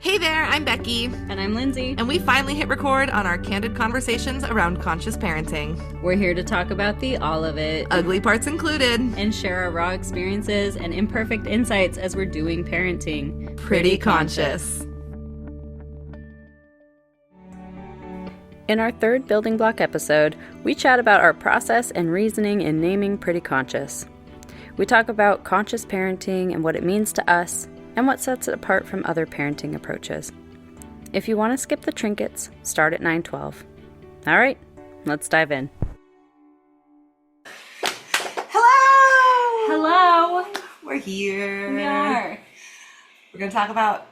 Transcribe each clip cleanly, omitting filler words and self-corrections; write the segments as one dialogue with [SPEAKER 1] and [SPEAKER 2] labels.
[SPEAKER 1] Hey there, I'm Becky.
[SPEAKER 2] And I'm Lindsay.
[SPEAKER 1] And we finally hit record on our candid conversations around conscious parenting.
[SPEAKER 2] We're here to talk about all of it.
[SPEAKER 1] Ugly parts included.
[SPEAKER 2] And share our raw experiences and imperfect insights as we're doing parenting.
[SPEAKER 1] Pretty conscious.
[SPEAKER 2] In our third building block episode, we chat about our process and reasoning in naming Pretty Conscious. We talk about conscious parenting and what it means to us, and what sets it apart from other parenting approaches. If you want to skip the trinkets, start at 9:12. All right, let's dive in.
[SPEAKER 1] Hello!
[SPEAKER 2] Hello!
[SPEAKER 1] We're here.
[SPEAKER 2] We are.
[SPEAKER 1] We're going to talk about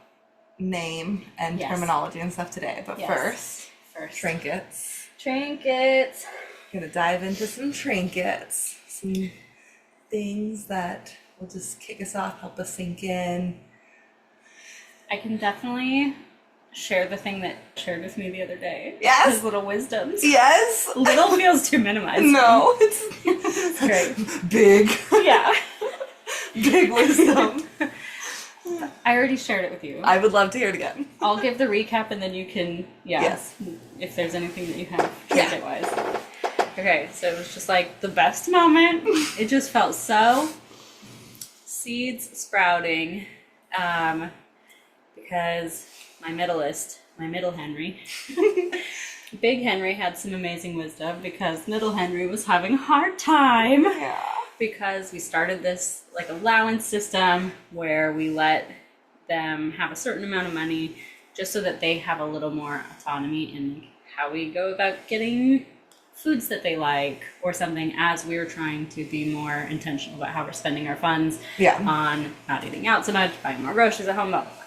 [SPEAKER 1] name and
[SPEAKER 2] Yes.
[SPEAKER 1] terminology and stuff today, but
[SPEAKER 2] Yes.
[SPEAKER 1] first, trinkets.
[SPEAKER 2] Trinkets.
[SPEAKER 1] We're going to dive into some trinkets, some things that will just kick us off, help us sink in.
[SPEAKER 2] I can definitely share the thing that shared with me the other day.
[SPEAKER 1] Yes.
[SPEAKER 2] His little wisdoms.
[SPEAKER 1] Yes.
[SPEAKER 2] Little feels too minimized.
[SPEAKER 1] No, it's
[SPEAKER 2] great.
[SPEAKER 1] Big.
[SPEAKER 2] Yeah.
[SPEAKER 1] Big wisdom.
[SPEAKER 2] I already shared it with you.
[SPEAKER 1] I would love to hear it again.
[SPEAKER 2] I'll give the recap and then you can,
[SPEAKER 1] Yes.
[SPEAKER 2] if there's anything that you have trinket-wise. Okay, so it was just like the best moment. It just felt so seeds sprouting. Because my middle Henry, Big Henry had some amazing wisdom because Middle Henry was having a hard time.
[SPEAKER 1] Yeah.
[SPEAKER 2] Because we started this like allowance system where we let them have a certain amount of money just so that they have a little more autonomy in how we go about getting foods that they like or something, as we were trying to be more intentional about how we're spending our funds on not eating out so much, buying more groceries at home. Blah, blah, blah.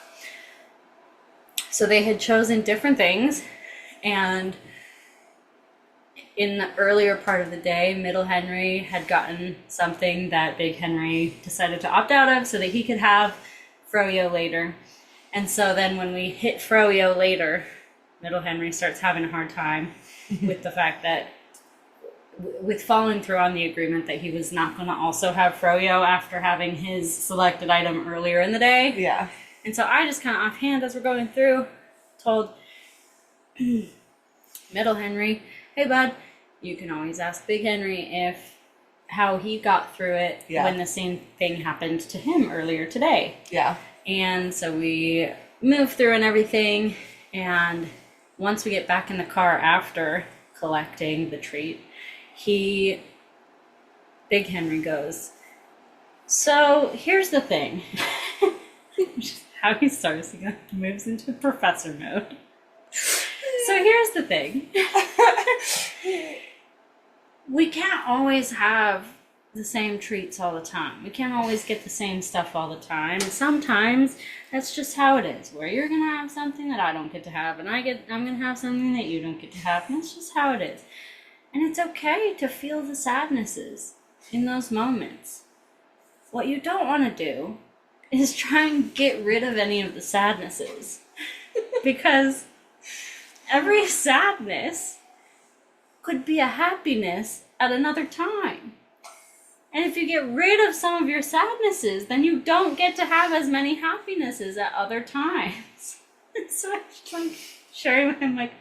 [SPEAKER 2] So they had chosen different things, and in the earlier part of the day, Middle Henry had gotten something that Big Henry decided to opt out of so that he could have froyo later. And so then when we hit froyo later, Middle Henry starts having a hard time with the fact that, with following through on the agreement that he was not going to also have froyo after having his selected item earlier in the day.
[SPEAKER 1] Yeah.
[SPEAKER 2] And so I just kind of offhand, as we're going through, told Middle Henry, hey bud, you can always ask Big Henry how he got through it when the same thing happened to him earlier today. Yeah. And so we moved through and everything, and once we get back in the car after collecting the treat, Big Henry goes, so here's the thing. How he starts, he moves into professor mode. So here's the thing. We can't always have the same treats all the time. We can't always get the same stuff all the time. And sometimes that's just how it is, where you're going to have something that I don't get to have, and I'm going to have something that you don't get to have, and that's just how it is. And it's okay to feel the sadnesses in those moments. What you don't want to do is try and get rid of any of the sadnesses. Because every sadness could be a happiness at another time. And if you get rid of some of your sadnesses, then you don't get to have as many happinesses at other times. And so I was like sharing with him, like,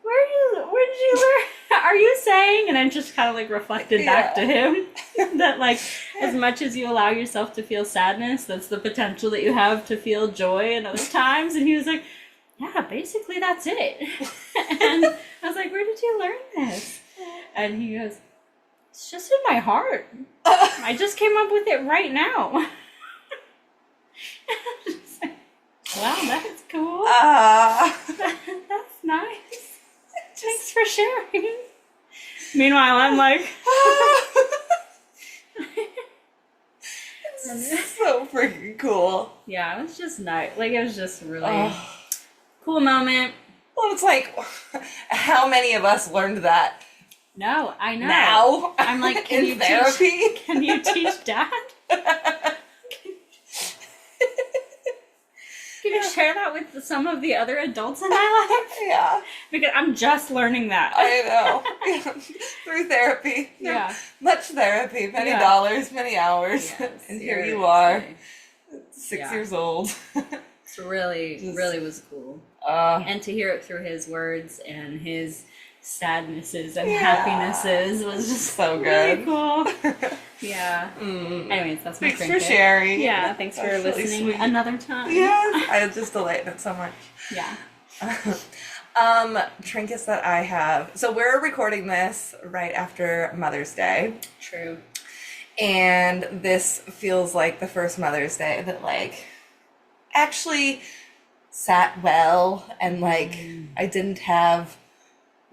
[SPEAKER 2] where did you learn? Are you saying? And I just kind of like reflected back to him that, like, as much as you allow yourself to feel sadness, that's the potential that you have to feel joy in other times. And he was like, yeah, basically that's it. And I was like, where did you learn this? And he goes, it's just in my heart. I just came up with it right now. I was just like, wow, that's cool. That's nice. Thanks for sharing. Meanwhile, I'm like...
[SPEAKER 1] so freaking cool.
[SPEAKER 2] Yeah, it was just nice. Like, it was just a really cool moment.
[SPEAKER 1] Well, it's like, how many of us learned that?
[SPEAKER 2] No, I know.
[SPEAKER 1] Now?
[SPEAKER 2] I'm like, can you teach Dad? Can you share that with some of the other adults in my life?
[SPEAKER 1] Yeah.
[SPEAKER 2] Because I'm just learning that.
[SPEAKER 1] I know. Yeah. Through therapy.
[SPEAKER 2] Yeah.
[SPEAKER 1] Much therapy. Many dollars, many hours.
[SPEAKER 2] Yes,
[SPEAKER 1] and here you are, 6
[SPEAKER 2] Yeah.
[SPEAKER 1] years old.
[SPEAKER 2] It's really,
[SPEAKER 1] Just-
[SPEAKER 2] really was cool. And to hear it through his words and his sadnesses and happinesses was just
[SPEAKER 1] so
[SPEAKER 2] really
[SPEAKER 1] good.
[SPEAKER 2] cool. Yeah. Anyways, that's my
[SPEAKER 1] Thanks for
[SPEAKER 2] trinket.
[SPEAKER 1] sharing.
[SPEAKER 2] Yeah, thanks for
[SPEAKER 1] That's really
[SPEAKER 2] listening
[SPEAKER 1] sweet.
[SPEAKER 2] another time.
[SPEAKER 1] Yes, I just delight in it so much.
[SPEAKER 2] Yeah.
[SPEAKER 1] Trinkets that I have. So we're recording this right after Mother's Day,
[SPEAKER 2] True.
[SPEAKER 1] and this feels like the first Mother's Day that like actually sat well, and like I didn't have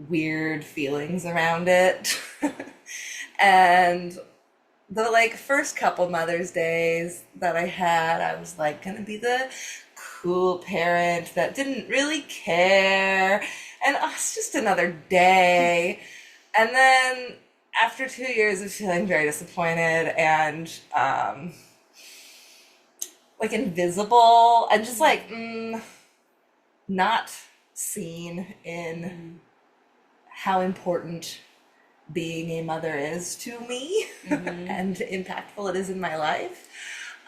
[SPEAKER 1] weird feelings around it. And the like first couple Mother's Days that I had, I was like gonna be the cool parent that didn't really care, and oh, it's just another day. And then after 2 years of feeling very disappointed and like invisible and just like not seen in how important being a mother is to me and impactful it is in my life,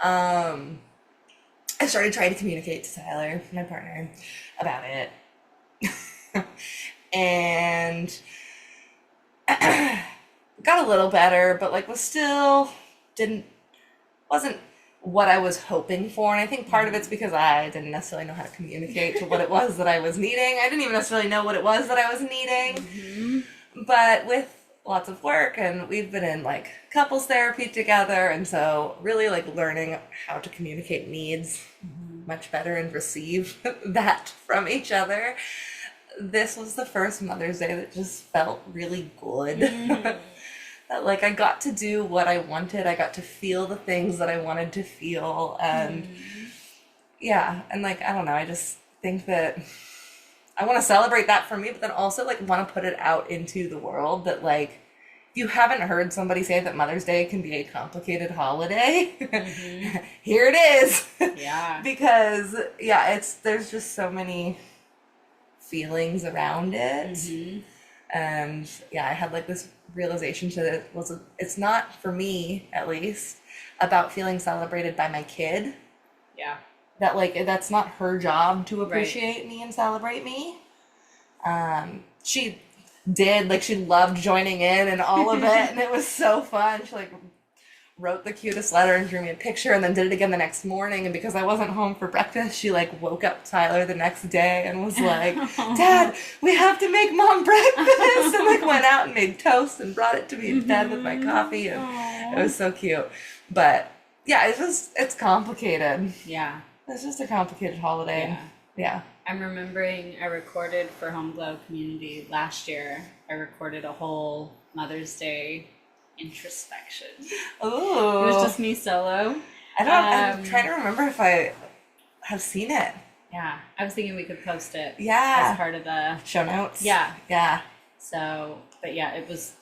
[SPEAKER 1] I started trying to communicate to Tyler, my partner, about it. And got a little better, but like wasn't what I was hoping for. And I think part of it's because I didn't necessarily know how to communicate to what it was that I was needing. I didn't even necessarily know what it was that I was needing. But with lots of work, and we've been in like couples therapy together, and so really like learning how to communicate needs much better and receive that from each other. This was the first Mother's Day that just felt really good. That like I got to do what I wanted. I got to feel the things that I wanted to feel, and yeah, and like I don't know, I just think that I want to celebrate that for me, but then also like want to put it out into the world that like if you haven't heard somebody say that Mother's Day can be a complicated holiday, here it is.
[SPEAKER 2] Yeah.
[SPEAKER 1] Because yeah, there's just so many feelings around it. And yeah, I had like this realization that it's not, for me at least, about feeling celebrated by my kid.
[SPEAKER 2] Yeah.
[SPEAKER 1] That like that's not her job to appreciate me and celebrate me. She did, like she loved joining in and all of it, and it was so fun. She like wrote the cutest letter and drew me a picture, and then did it again the next morning. And because I wasn't home for breakfast, she like woke up Tyler the next day and was like, "Dad, we have to make Mom breakfast," and like went out and made toast and brought it to me in bed with my coffee, and it was so cute. But yeah, it's complicated.
[SPEAKER 2] Yeah.
[SPEAKER 1] It's just a complicated holiday. Yeah.
[SPEAKER 2] I'm remembering I recorded for Home Glow Community last year. I recorded a whole Mother's Day introspection.
[SPEAKER 1] Ooh.
[SPEAKER 2] It was just me solo.
[SPEAKER 1] I'm trying to remember if I have seen it.
[SPEAKER 2] Yeah, I was thinking we could post it
[SPEAKER 1] Yeah.
[SPEAKER 2] as part of the
[SPEAKER 1] Show notes.
[SPEAKER 2] Yeah.
[SPEAKER 1] Yeah.
[SPEAKER 2] So, but yeah, it was.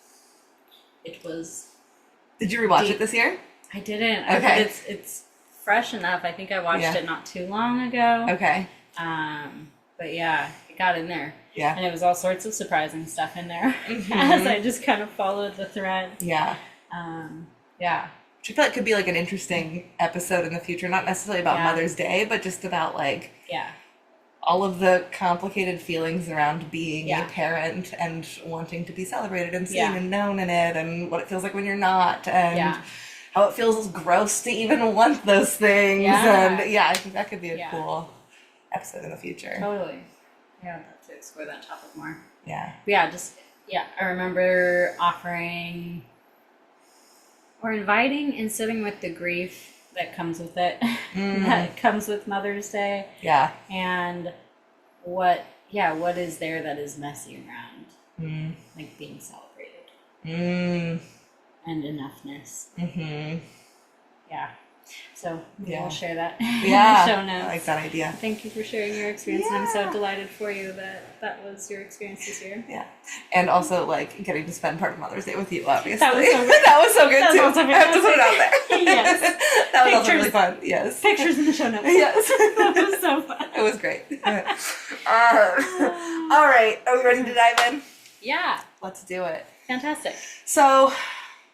[SPEAKER 1] Did you rewatch
[SPEAKER 2] deep.
[SPEAKER 1] it this year?
[SPEAKER 2] I didn't.
[SPEAKER 1] Okay.
[SPEAKER 2] It's fresh enough. I think I watched
[SPEAKER 1] Yeah.
[SPEAKER 2] it not too long ago.
[SPEAKER 1] Okay.
[SPEAKER 2] But yeah, it got in there.
[SPEAKER 1] Yeah.
[SPEAKER 2] And it was all sorts of surprising stuff in there as I just kind of followed the thread.
[SPEAKER 1] Yeah.
[SPEAKER 2] Yeah.
[SPEAKER 1] Which I feel like could be like an interesting episode in the future, not necessarily about Mother's Day, but just about like all of the complicated feelings around being a parent and wanting to be celebrated and seen and known in it, and what it feels like when you're not, and how it feels gross to even want those things. And I think that could be a cool episode in the future.
[SPEAKER 2] Totally. Yeah, I'd love to explore that topic more.
[SPEAKER 1] Yeah.
[SPEAKER 2] But I remember offering or inviting and sitting with the grief that comes with it, that comes with Mother's Day.
[SPEAKER 1] Yeah.
[SPEAKER 2] And what is there that is messy around, like being celebrated and enoughness. Yeah. So we'll share that in the show notes.
[SPEAKER 1] I like that idea.
[SPEAKER 2] Thank you for sharing your experience, and I'm so delighted for you that was your experience this year.
[SPEAKER 1] Yeah. And also, like, getting to spend part of Mother's Day with you, obviously.
[SPEAKER 2] That was so good.
[SPEAKER 1] That was so good,
[SPEAKER 2] That
[SPEAKER 1] too.
[SPEAKER 2] was also
[SPEAKER 1] I have to put it out there.
[SPEAKER 2] Yes.
[SPEAKER 1] That was also really fun. Yes.
[SPEAKER 2] Pictures in the show notes.
[SPEAKER 1] Yes.
[SPEAKER 2] That was so fun.
[SPEAKER 1] It was great. All right. Are we ready to dive in?
[SPEAKER 2] Yeah.
[SPEAKER 1] Let's do it.
[SPEAKER 2] Fantastic.
[SPEAKER 1] So,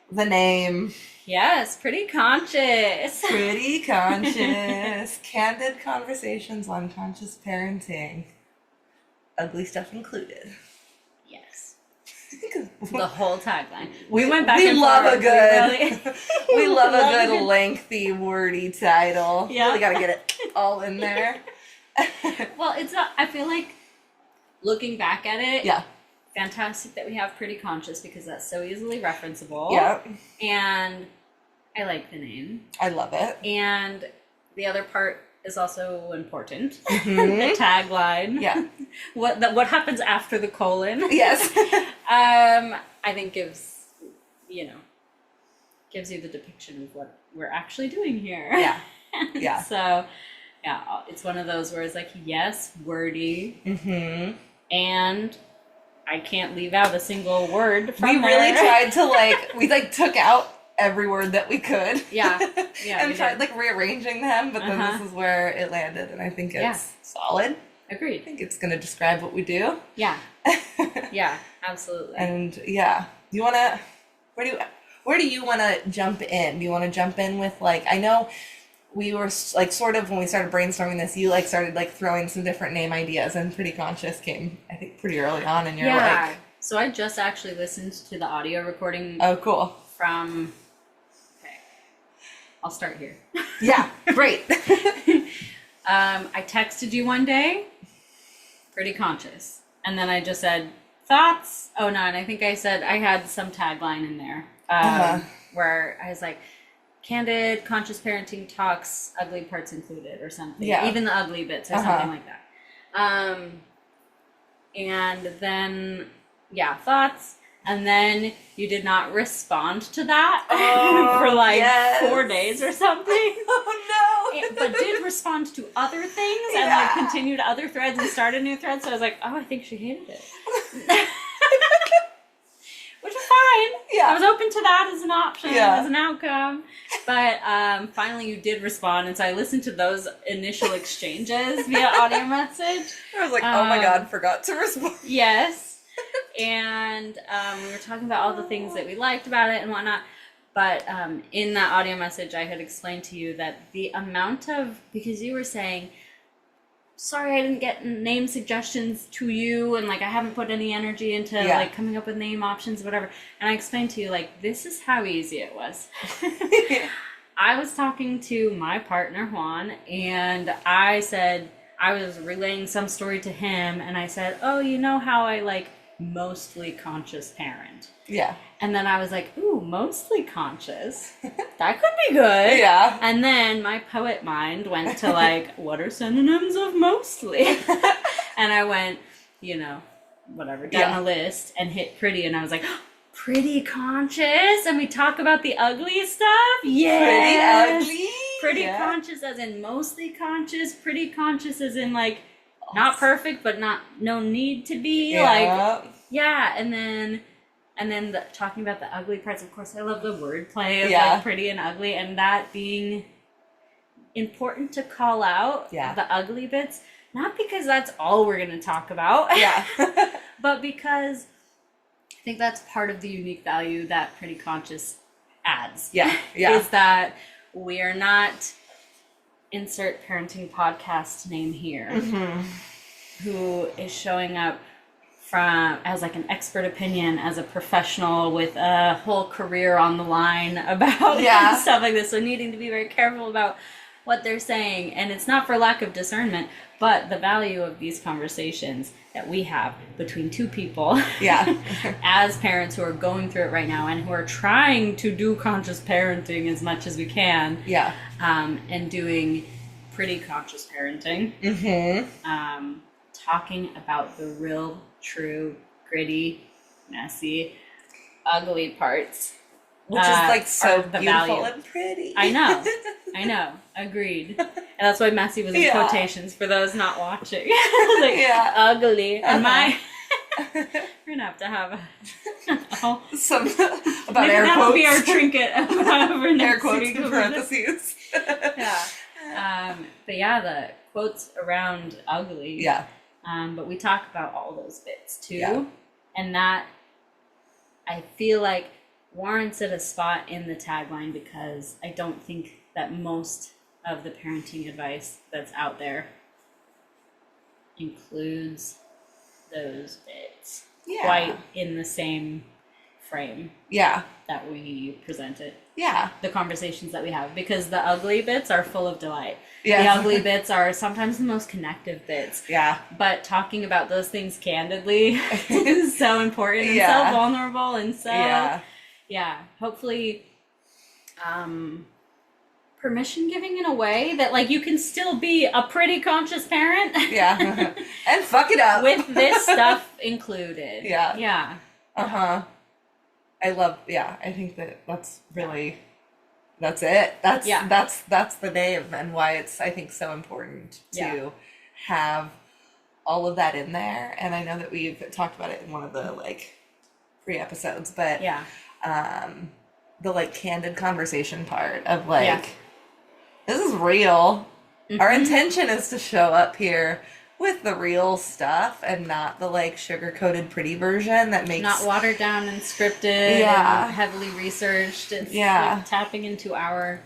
[SPEAKER 1] the name,
[SPEAKER 2] Yes, pretty conscious.
[SPEAKER 1] Pretty conscious. Candid conversations on conscious parenting. Ugly stuff included.
[SPEAKER 2] Yes. The whole tagline. We
[SPEAKER 1] We love a good we love a
[SPEAKER 2] love
[SPEAKER 1] good lengthy wordy title.
[SPEAKER 2] Yeah.
[SPEAKER 1] Really gotta get it all in there.
[SPEAKER 2] Well, it's not, I feel like looking back at it,
[SPEAKER 1] Yeah.
[SPEAKER 2] fantastic that we have pretty conscious because that's so easily referenceable.
[SPEAKER 1] Yeah.
[SPEAKER 2] And I like the name.
[SPEAKER 1] I love it.
[SPEAKER 2] And the other part is also important.
[SPEAKER 1] Mhm.
[SPEAKER 2] The tagline.
[SPEAKER 1] Yeah.
[SPEAKER 2] What happens after the colon.
[SPEAKER 1] Yes.
[SPEAKER 2] I think gives you the depiction of what we're actually doing here.
[SPEAKER 1] Yeah. Yeah.
[SPEAKER 2] So yeah, it's one of those where it's like, yes, wordy,
[SPEAKER 1] Mm-hmm.
[SPEAKER 2] and I can't leave out a single word from
[SPEAKER 1] We
[SPEAKER 2] there.
[SPEAKER 1] really tried to we took out every word that we could.
[SPEAKER 2] Yeah. Yeah,
[SPEAKER 1] and
[SPEAKER 2] we
[SPEAKER 1] tried
[SPEAKER 2] did.
[SPEAKER 1] rearranging them, but then
[SPEAKER 2] Uh-huh.
[SPEAKER 1] this is where it landed, and I think it's
[SPEAKER 2] Yeah.
[SPEAKER 1] solid. I
[SPEAKER 2] Agreed.
[SPEAKER 1] think it's gonna describe what we do.
[SPEAKER 2] Yeah. Yeah, absolutely.
[SPEAKER 1] And yeah, you wanna where do you wanna jump in? Do you wanna jump in with I know we were sort of when we started brainstorming this, you started throwing some different name ideas, and Pretty Conscious came I think pretty early on, and you're
[SPEAKER 2] yeah. So I just actually listened to the audio recording
[SPEAKER 1] oh cool.
[SPEAKER 2] from. Okay, I'll start here.
[SPEAKER 1] Yeah, great.
[SPEAKER 2] I texted you one day, Pretty Conscious, and then I just said thoughts. Oh no, and I think I said I had some tagline in there where I was like, candid, conscious parenting talks, ugly parts included, or something.
[SPEAKER 1] Yeah.
[SPEAKER 2] Even the ugly bits, or something like that. And then thoughts. And then you did not respond to that for
[SPEAKER 1] yes.
[SPEAKER 2] 4 days or something.
[SPEAKER 1] Oh no.
[SPEAKER 2] But did respond to other things
[SPEAKER 1] Yeah.
[SPEAKER 2] and continued other threads and started new threads. So I was like, oh, I think she hated it. Which is fine.
[SPEAKER 1] Yeah.
[SPEAKER 2] I was open to that as an option,
[SPEAKER 1] Yeah.
[SPEAKER 2] as an outcome. But finally you did respond. And so I listened to those initial exchanges via audio message.
[SPEAKER 1] I was like, oh my god, forgot to respond.
[SPEAKER 2] Yes. And we were talking about all the things that we liked about it and whatnot. But in that audio message, I had explained to you that the amount of, because you were saying, sorry, I didn't get name suggestions to you, and I haven't put any energy into coming up with name options, whatever. And I explained to you, this is how easy it was. I was talking to my partner, Juan, and I said, I was relaying some story to him, and I said, oh, you know how I mostly conscious parent.
[SPEAKER 1] Yeah.
[SPEAKER 2] And then I was like, ooh, mostly conscious. That could be good.
[SPEAKER 1] Yeah.
[SPEAKER 2] And then my poet mind went to what are synonyms of mostly? And I went, whatever, down a list and hit pretty. And I was like, pretty conscious? And we talk about the ugly stuff? Yes.
[SPEAKER 1] Pretty ugly?
[SPEAKER 2] Pretty conscious as in mostly conscious. Pretty conscious as in not perfect, but no need to be.
[SPEAKER 1] Yeah.
[SPEAKER 2] And then talking about the ugly parts, of course, I love the wordplay of pretty and ugly, and that being important to call out the ugly bits, not because that's all we're going to talk about, but because I think that's part of the unique value that Pretty Conscious adds.
[SPEAKER 1] Yeah.
[SPEAKER 2] Is that we are not insert parenting podcast name here, who is showing up as an expert opinion, as a professional with a whole career on the line about stuff like this. So needing to be very careful about what they're saying. And it's not for lack of discernment, but the value of these conversations that we have between two people as parents who are going through it right now and who are trying to do conscious parenting as much as we can. And doing pretty conscious parenting. Talking about the real, true, gritty, messy, ugly parts.
[SPEAKER 1] Which is so
[SPEAKER 2] the
[SPEAKER 1] beautiful
[SPEAKER 2] value.
[SPEAKER 1] and pretty.
[SPEAKER 2] I know, agreed. And that's why messy was in quotations for those not watching. Ugly. And we're gonna have a
[SPEAKER 1] some about
[SPEAKER 2] maybe
[SPEAKER 1] air
[SPEAKER 2] that
[SPEAKER 1] quotes.
[SPEAKER 2] will be our trinket for
[SPEAKER 1] Air
[SPEAKER 2] next
[SPEAKER 1] quotes
[SPEAKER 2] week.
[SPEAKER 1] in parentheses.
[SPEAKER 2] But the quotes around ugly. But we talk about all those bits too. And that, I feel like warrants it a spot in the tagline because I don't think that most of the parenting advice that's out there includes those bits quite in the same frame that we present it.
[SPEAKER 1] Yeah.
[SPEAKER 2] The conversations that we have, because the ugly bits are full of delight.
[SPEAKER 1] Yeah.
[SPEAKER 2] The ugly bits are sometimes the most connective bits.
[SPEAKER 1] Yeah.
[SPEAKER 2] But talking about those things candidly is so important and so vulnerable and so hopefully permission giving in a way that like you can still be a pretty conscious parent.
[SPEAKER 1] And fuck it up.
[SPEAKER 2] With this stuff included. Yeah.
[SPEAKER 1] I love, I think that's really, that's it. That's the name and why it's, I think, so important to have all of that in there. And I know that we've talked about it in one of the like pre-episodes, but the like candid conversation part of like, this is real. Our intention is to show up here with the real stuff and not the like sugar-coated pretty version that makes
[SPEAKER 2] not watered down and scripted and heavily researched. It's like tapping into our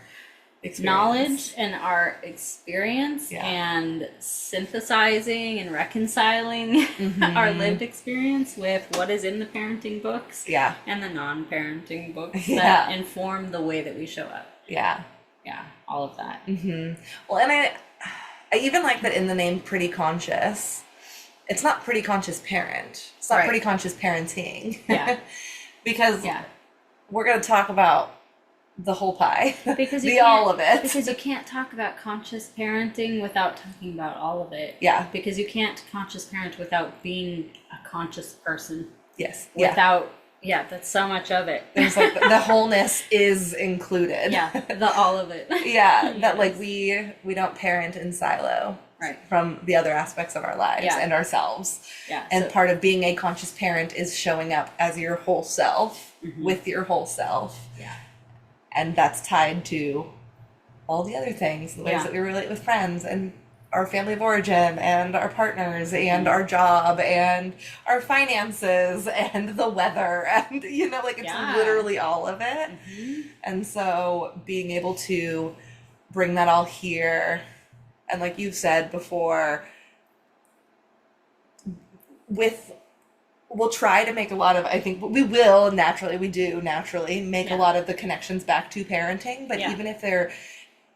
[SPEAKER 2] knowledge and our experience and synthesizing and reconciling our lived experience with what is in the parenting books and the non-parenting books that inform the way that we show up. All of that.
[SPEAKER 1] Well, and I even like that in the name Pretty Conscious, it's not Pretty Conscious Parent. It's not Pretty Conscious Parenting. Because we're going to talk about the whole pie.
[SPEAKER 2] Because
[SPEAKER 1] all of it.
[SPEAKER 2] Because you can't talk about conscious parenting without talking about all of it. Because you can't conscious parent without being a conscious person. Without, that's so much of it.
[SPEAKER 1] There's like the wholeness is included.
[SPEAKER 2] The all of it.
[SPEAKER 1] That like we don't parent in silo from the other aspects of our lives and ourselves. And part of being a conscious parent is showing up as your whole self with your whole self. And that's tied to all the other things, the ways that we relate with friends and our family of origin and our partners and our job and our finances and the weather and, like it's literally all of it. And so being able to bring that all here and like you've said before, we'll try to make a lot of, I think we do naturally make a lot of the connections back to parenting, but even if there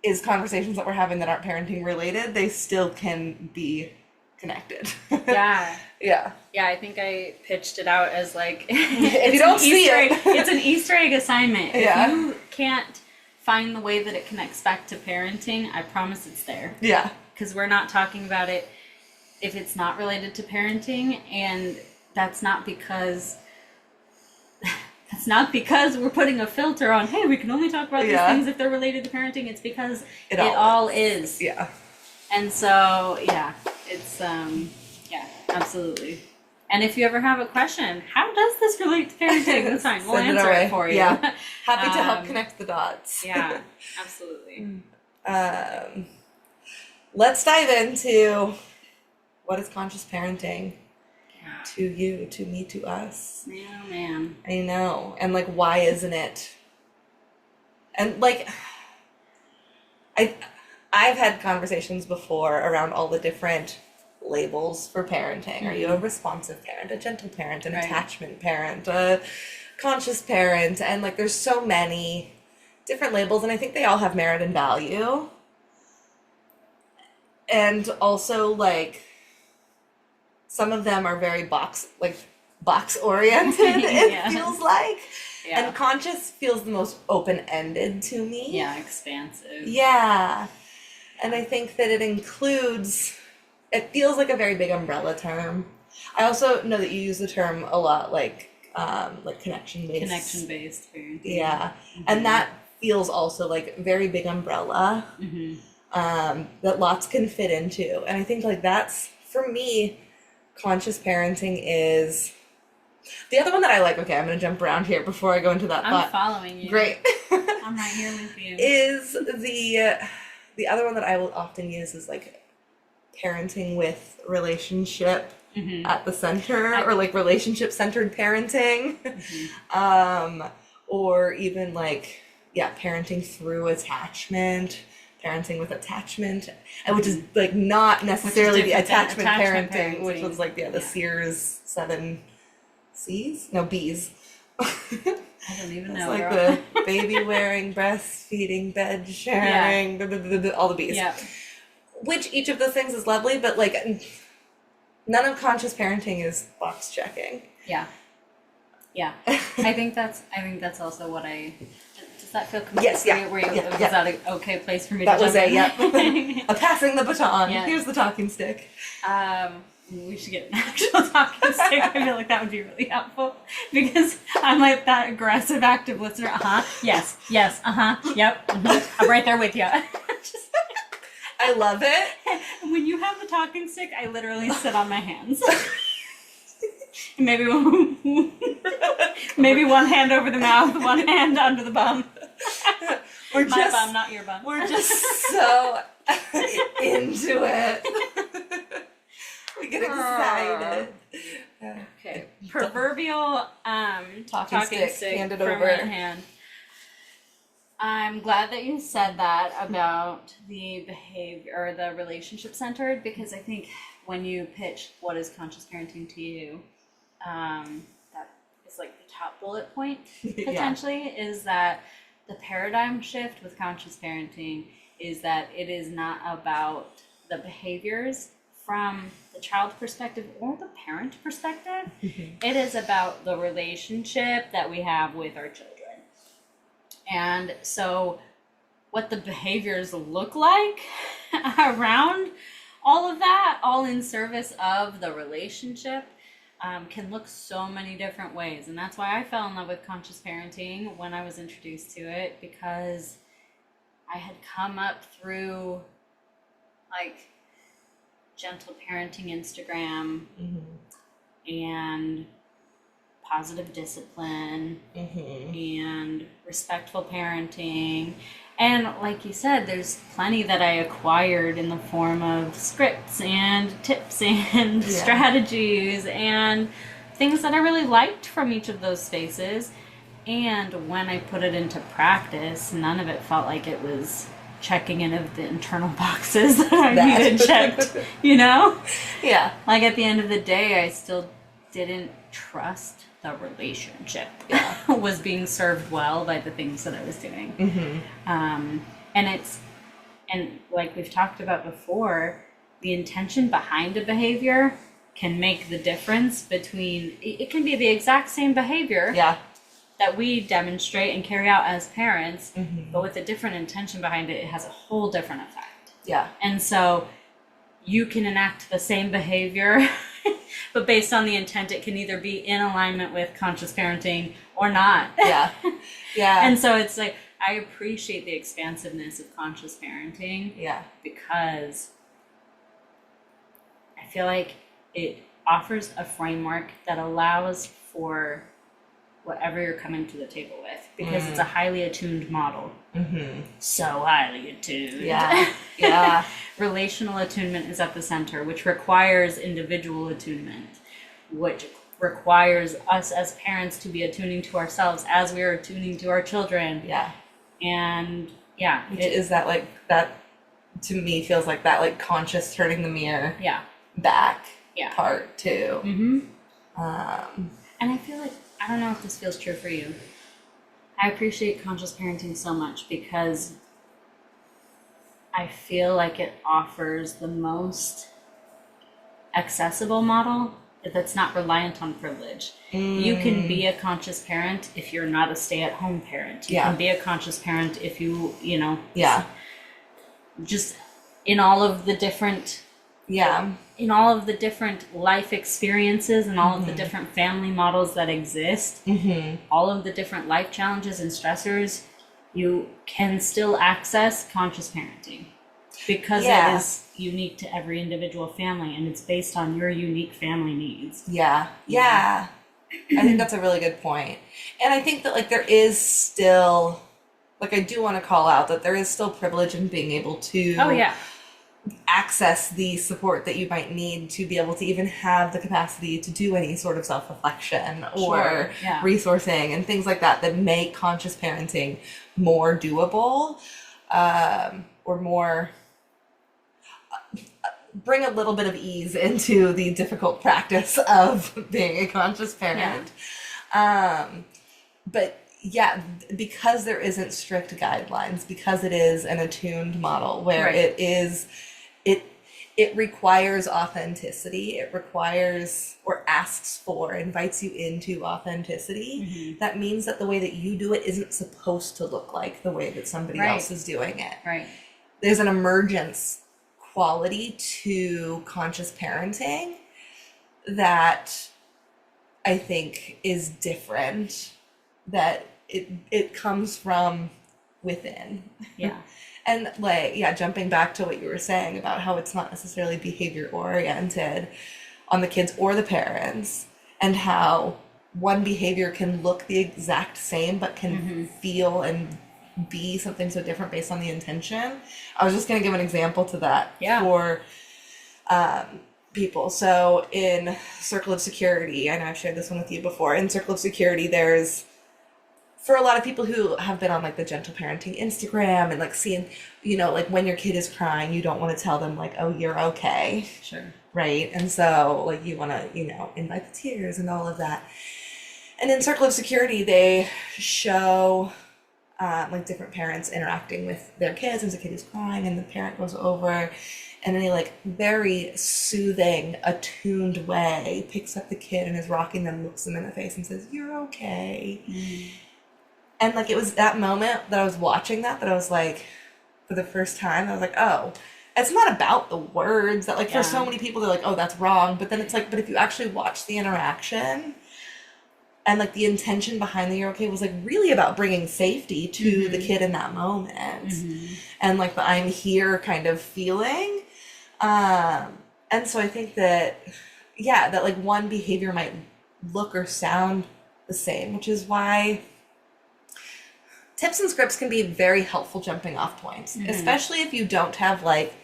[SPEAKER 1] is conversations that we're having that aren't parenting related, they still can be connected.
[SPEAKER 2] I think I pitched it out as like
[SPEAKER 1] if you don't see it,
[SPEAKER 2] it's an Easter egg assignment. If you can't find the way that it connects back to parenting, I promise it's there. Because we're not talking about it if it's not related to parenting, and that's not because we're putting a filter on, hey, we can only talk about these things if they're related to parenting. It's because it all is. And so, it's, absolutely. And if you ever have a question, how does this relate to parenting? That's fine. We'll answer it for you.
[SPEAKER 1] Happy to help connect the dots.
[SPEAKER 2] Absolutely.
[SPEAKER 1] Let's dive into what is conscious parenting. To you, to me, to us.
[SPEAKER 2] Man.
[SPEAKER 1] I know. And like, why isn't it? And like, I've had conversations before around all the different labels for parenting. Are you a responsive parent, a gentle parent, an attachment parent, a conscious parent? And like, there's so many different labels, and I think they all have merit and value. And also like, some of them are very box oriented, it feels like. And conscious feels the most open-ended to me.
[SPEAKER 2] Expansive.
[SPEAKER 1] And I think that it feels like a very big umbrella term. I also know that you use the term a lot, like connection-based.
[SPEAKER 2] Connection-based parenting.
[SPEAKER 1] And that feels also like very big umbrella that lots can fit into. And I think like that's, for me, conscious parenting is the other one that I like. Okay, I'm going to jump around here before I go into that thought.
[SPEAKER 2] I'm following you.
[SPEAKER 1] Great.
[SPEAKER 2] I'm right here with you.
[SPEAKER 1] Is the other one that I will often use is like parenting with relationship at the center, or like relationship centered parenting. or even like, yeah, parenting through attachment, parenting with attachment, and which is like not necessarily the
[SPEAKER 2] different than
[SPEAKER 1] attachment
[SPEAKER 2] attachment
[SPEAKER 1] parenting, which
[SPEAKER 2] parenting.
[SPEAKER 1] was like, the
[SPEAKER 2] Yeah.
[SPEAKER 1] Sears 7 C's? No, B's.
[SPEAKER 2] I don't even
[SPEAKER 1] It's
[SPEAKER 2] know.
[SPEAKER 1] like
[SPEAKER 2] girl.
[SPEAKER 1] the baby wearing, breastfeeding, bed sharing, all the B's.
[SPEAKER 2] Yeah.
[SPEAKER 1] Which each of those things is lovely, but like none of conscious parenting is box checking.
[SPEAKER 2] Yeah. Yeah. I think that's also what does that feel complete?
[SPEAKER 1] Yes, yeah.
[SPEAKER 2] Were you,
[SPEAKER 1] Yeah,
[SPEAKER 2] was
[SPEAKER 1] yeah.
[SPEAKER 2] that an okay place for me
[SPEAKER 1] That
[SPEAKER 2] to
[SPEAKER 1] was
[SPEAKER 2] jump
[SPEAKER 1] it,
[SPEAKER 2] in?
[SPEAKER 1] A passing the baton.
[SPEAKER 2] Yeah.
[SPEAKER 1] Here's the talking stick.
[SPEAKER 2] We should get an actual talking stick. I feel like that would be really helpful because I'm like that aggressive, active listener. Yes, yep. I'm right there with you.
[SPEAKER 1] I love it.
[SPEAKER 2] When you have the talking stick, I literally sit on my hands. Maybe one hand over the mouth, one hand under the bum.
[SPEAKER 1] We're
[SPEAKER 2] My bum, not your bum.
[SPEAKER 1] We're just so into it. We get excited.
[SPEAKER 2] Okay. Proverbial talking stick
[SPEAKER 1] handed
[SPEAKER 2] from
[SPEAKER 1] over.
[SPEAKER 2] in hand. I'm glad that you said that about the behavior or the relationship centered, because I think when you pitch what is conscious parenting to you, that is like the top bullet point potentially is that the paradigm shift with conscious parenting is that it is not about the behaviors from the child perspective or the parent perspective. It is about the relationship that we have with our children. And so what the behaviors look like around all of that, all in service of the relationship, can look so many different ways. And that's why I fell in love with conscious parenting when I was introduced to it, because I had come up through like gentle parenting Instagram and positive discipline and respectful parenting. And like you said, there's plenty that I acquired in the form of scripts and tips and strategies and things that I really liked from each of those spaces. And when I put it into practice, none of it felt like it was checking any of the internal boxes that I needed checked, you know?
[SPEAKER 1] Yeah.
[SPEAKER 2] Like at the end of the day, I still didn't trust the relationship was being served well by the things that I was doing. And like we've talked about before, the intention behind a behavior can make the difference between, it can be the exact same behavior that we demonstrate and carry out as parents, but with a different intention behind it, it has a whole different effect.
[SPEAKER 1] Yeah.
[SPEAKER 2] And so you can enact the same behavior, but based on the intent, it can either be in alignment with conscious parenting or not.
[SPEAKER 1] Yeah.
[SPEAKER 2] And so it's like, I appreciate the expansiveness of conscious parenting. Because I feel like it offers a framework that allows for whatever you're coming to the table with, because it's a highly attuned model. So highly attuned. Relational attunement is at the center, which requires individual attunement, which requires us as parents to be attuning to ourselves as we are attuning to our children. And
[SPEAKER 1] which is that like, that to me feels like that like conscious turning the mirror back part too.
[SPEAKER 2] And I feel like, I don't know if this feels true for you. I appreciate conscious parenting so much because I feel like it offers the most accessible model that's not reliant on privilege. You can be a conscious parent if you're not a stay-at-home parent. You can be a conscious parent if you know, just in all of the different in all of the different life experiences and all of the different family models that exist, all of the different life challenges and stressors, you can still access conscious parenting because it is unique to every individual family and it's based on your unique family needs.
[SPEAKER 1] I think that's a really good point. And I think that like there is still, like I do want to call out that there is still privilege in being able to access the support that you might need to be able to even have the capacity to do any sort of self-reflection or
[SPEAKER 2] Sure, yeah.
[SPEAKER 1] resourcing and things like that that make conscious parenting more doable, or more bring a little bit of ease into the difficult practice of being a conscious parent. But yeah, because there isn't strict guidelines, because it is an attuned model where
[SPEAKER 2] Right.
[SPEAKER 1] it requires authenticity, it requires or asks for, invites you into authenticity. That means that the way that you do it isn't supposed to look like the way that somebody
[SPEAKER 2] Right.
[SPEAKER 1] else is doing it.
[SPEAKER 2] Right.
[SPEAKER 1] There's an emergence quality to conscious parenting that I think is different, that it comes from within.
[SPEAKER 2] Yeah.
[SPEAKER 1] And like, yeah, jumping back to what you were saying about how it's not necessarily behavior oriented on the kids or the parents, and how one behavior can look the exact same but can feel and be something so different based on the intention. I was just going to give an example to that for people. So in Circle of Security, I know I've shared this one with you before. In Circle of Security, there's, for a lot of people who have been on like the gentle parenting Instagram and like seeing, you know, like when your kid is crying, you don't want to tell them like, oh, you're okay.
[SPEAKER 2] Sure.
[SPEAKER 1] Right. And so like you want to, you know, invite the tears and all of that. And in Circle of Security, they show like different parents interacting with their kids as a kid is crying, and the parent goes over and in a like very soothing, attuned way picks up the kid and is rocking them, looks them in the face and says, you're okay. And like it was that moment that I was watching that I was like, for the first time, I was like, oh, it's not about the words that like for so many people they're like, oh, that's wrong. But then it's like, but if you actually watch the interaction and like the intention behind the you're okay was like really about bringing safety to the kid in that moment. And like the I'm here kind of feeling. And so I think that, yeah, that like one behavior might look or sound the same, which is why tips and scripts can be very helpful jumping off points, especially if you don't have like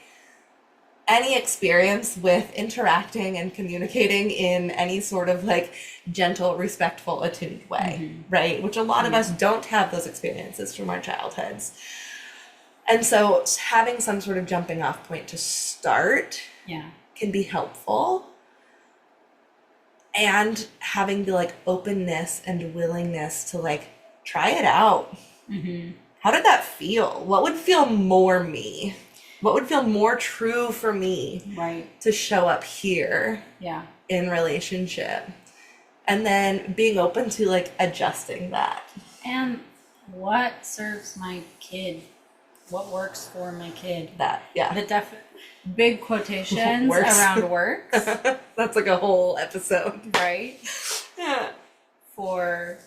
[SPEAKER 1] any experience with interacting and communicating in any sort of like gentle, respectful, attuned way, right? Which a lot of us don't have those experiences from our childhoods. And so having some sort of jumping off point to start can be helpful. And having the like openness and willingness to like try it out. How did that feel? What would feel more me? What would feel more true for me to show up here in relationship? And then being open to like adjusting that.
[SPEAKER 2] And what serves my kid? What works for my kid?
[SPEAKER 1] That, yeah.
[SPEAKER 2] The big quotations around works.
[SPEAKER 1] That's like a whole episode.
[SPEAKER 2] Right?
[SPEAKER 1] Yeah.
[SPEAKER 2] For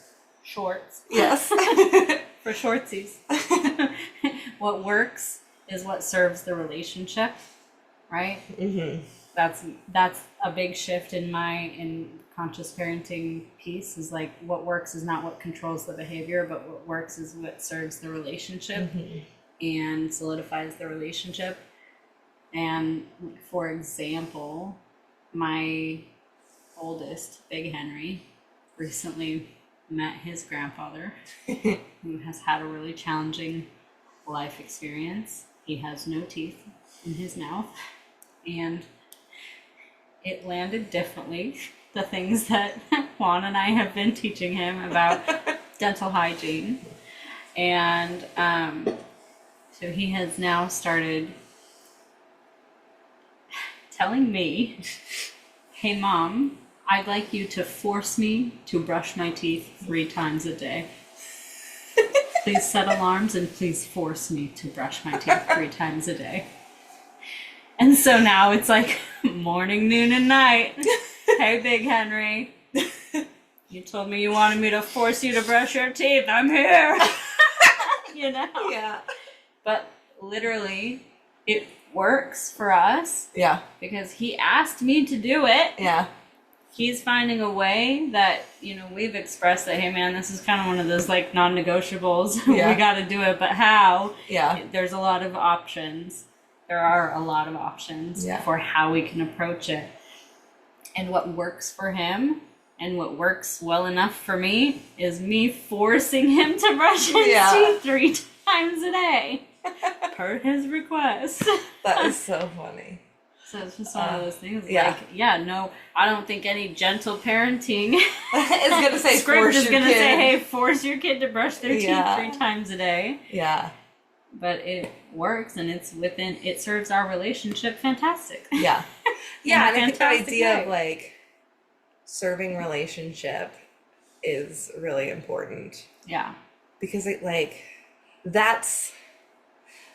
[SPEAKER 2] shorts.
[SPEAKER 1] Yes.
[SPEAKER 2] For shortsies. What works is what serves the relationship, right? That's a big shift in conscious parenting piece, is like what works is not what controls the behavior, but what works is what serves the relationship and solidifies the relationship. And for example, my oldest, Big Henry, recently met his grandfather, who has had a really challenging life experience. He has no teeth in his mouth, and it landed differently. The things that Juan and I have been teaching him about dental hygiene. And so he has now started telling me, hey Mom, I'd like you to force me to brush my teeth 3 times a day. Please set alarms and please force me to brush my teeth 3 times a day. And so now it's like morning, noon, and night. Hey, Big Henry, you told me you wanted me to force you to brush your teeth. I'm here. You know?
[SPEAKER 1] Yeah.
[SPEAKER 2] But literally, it works for us.
[SPEAKER 1] Yeah.
[SPEAKER 2] Because he asked me to do it.
[SPEAKER 1] Yeah.
[SPEAKER 2] He's finding a way that, you know, we've expressed that, hey man, this is kind of one of those like non-negotiables.
[SPEAKER 1] Yeah.
[SPEAKER 2] We got to do it, but how?
[SPEAKER 1] Yeah.
[SPEAKER 2] There's a lot of options. There are a lot of options for how we can approach it. And what works for him and what works well enough for me is me forcing him to brush his teeth 3 times a day per his request.
[SPEAKER 1] That is so funny.
[SPEAKER 2] So it's just one of those things. No, I don't think any gentle parenting
[SPEAKER 1] is going to say
[SPEAKER 2] script is going to say, hey, force your kid to brush their teeth 3 times a day.
[SPEAKER 1] Yeah.
[SPEAKER 2] But it works, and it serves our relationship fantastic.
[SPEAKER 1] Yeah. Yeah, and I think the idea
[SPEAKER 2] way.
[SPEAKER 1] of like serving relationship is really important.
[SPEAKER 2] Yeah.
[SPEAKER 1] Because it like that's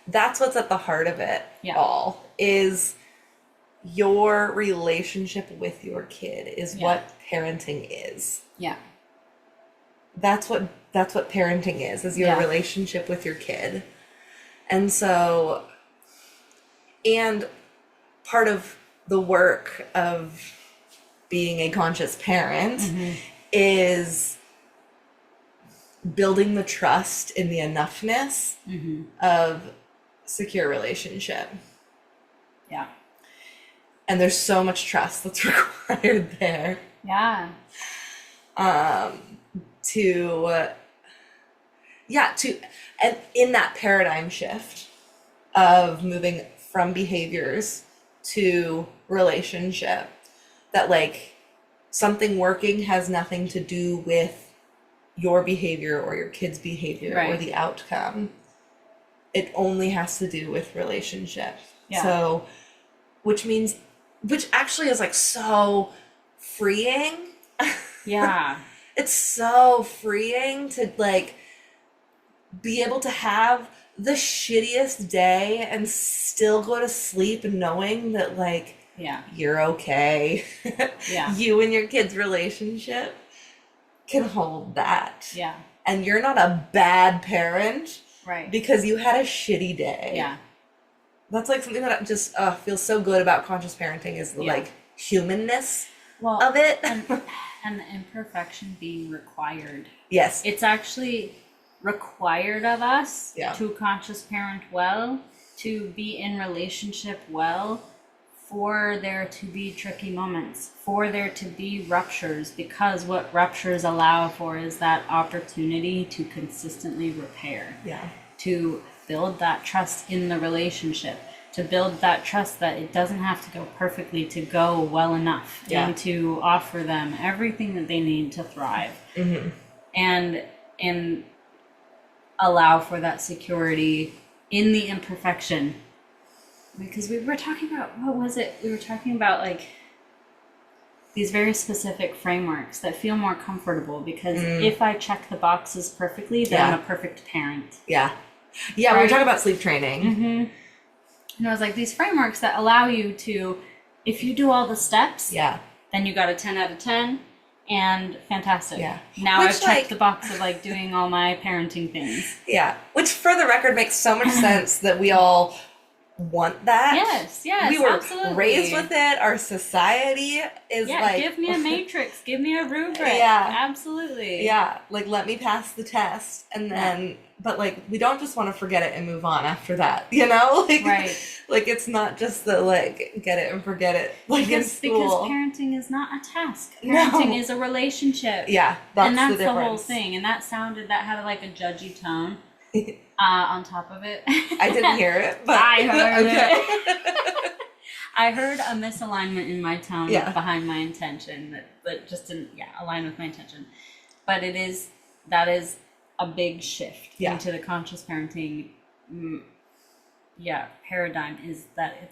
[SPEAKER 1] what's at the heart of it all is your relationship with your kid is what parenting is.
[SPEAKER 2] Yeah.
[SPEAKER 1] That's what parenting is your relationship with your kid. And so, and part of the work of being a conscious parent is building the trust in the enoughness of secure relationship.
[SPEAKER 2] Yeah.
[SPEAKER 1] And there's so much trust that's required there.
[SPEAKER 2] Yeah.
[SPEAKER 1] And in that paradigm shift of moving from behaviors to relationship, that like something working has nothing to do with your behavior or your kid's behavior or the outcome. It only has to do with relationship. Yeah. So, which actually is like so freeing.
[SPEAKER 2] Yeah.
[SPEAKER 1] It's so freeing to like be able to have the shittiest day and still go to sleep knowing that like you're okay.
[SPEAKER 2] Yeah.
[SPEAKER 1] You and your kid's relationship can hold that.
[SPEAKER 2] Yeah.
[SPEAKER 1] And you're not a bad parent.
[SPEAKER 2] Right.
[SPEAKER 1] Because you had a shitty day.
[SPEAKER 2] Yeah.
[SPEAKER 1] That's like something that just feels so good about conscious parenting is the like humanness of it.
[SPEAKER 2] and the imperfection being required.
[SPEAKER 1] Yes.
[SPEAKER 2] It's actually required of us to conscious parent well, to be in relationship well, for there to be tricky moments, for there to be ruptures, because what ruptures allow for is that opportunity to consistently repair.
[SPEAKER 1] Yeah.
[SPEAKER 2] To build that trust in the relationship, to build that trust that it doesn't have to go perfectly to go well enough, and to offer them everything that they need to thrive. And allow for that security in the imperfection. Because we were talking about, what was it? We were talking about like these very specific frameworks that feel more comfortable, because if I check the boxes perfectly, then I'm a perfect parent.
[SPEAKER 1] Yeah. Yeah, right? We were talking about sleep training.
[SPEAKER 2] And I was like, these frameworks that allow you to, if you do all the steps, then you got a 10 out of 10. And fantastic. Yeah. Now I've checked the box of like doing all my parenting things. Yeah.
[SPEAKER 1] Which for the record makes so much sense that we all want that.
[SPEAKER 2] Yes,
[SPEAKER 1] we were
[SPEAKER 2] absolutely.
[SPEAKER 1] Raised with it. Our society is like,
[SPEAKER 2] give me a matrix, give me a rubric.
[SPEAKER 1] Yeah.
[SPEAKER 2] Absolutely.
[SPEAKER 1] Yeah. Like let me pass the test and then but like we don't just want to forget it and move on after that, you know? Like,
[SPEAKER 2] right.
[SPEAKER 1] Like it's not just the like get it and forget it like in school.
[SPEAKER 2] Because parenting is not a task. Parenting is a relationship.
[SPEAKER 1] Yeah.
[SPEAKER 2] And that's the whole thing. And that had like a judgy tone. On top of it.
[SPEAKER 1] I didn't hear it, but
[SPEAKER 2] I heard it. I heard a misalignment in my tone behind my intention that just didn't align with my intention. But that is a big shift into the conscious parenting paradigm, is that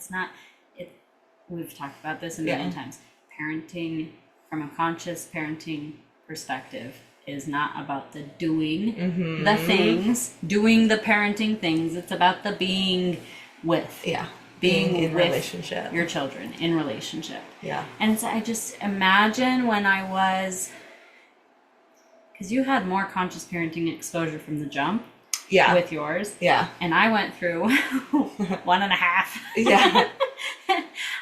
[SPEAKER 2] we've talked about this a million times. Parenting from a conscious parenting perspective is not about the doing the things, doing the parenting things. It's about the being with. Yeah. Being in with relationship. Your children in relationship. Yeah. And so I just imagine when I was, because you had more conscious parenting exposure from the jump. Yeah. With yours. Yeah. And I went through 1.5. Yeah.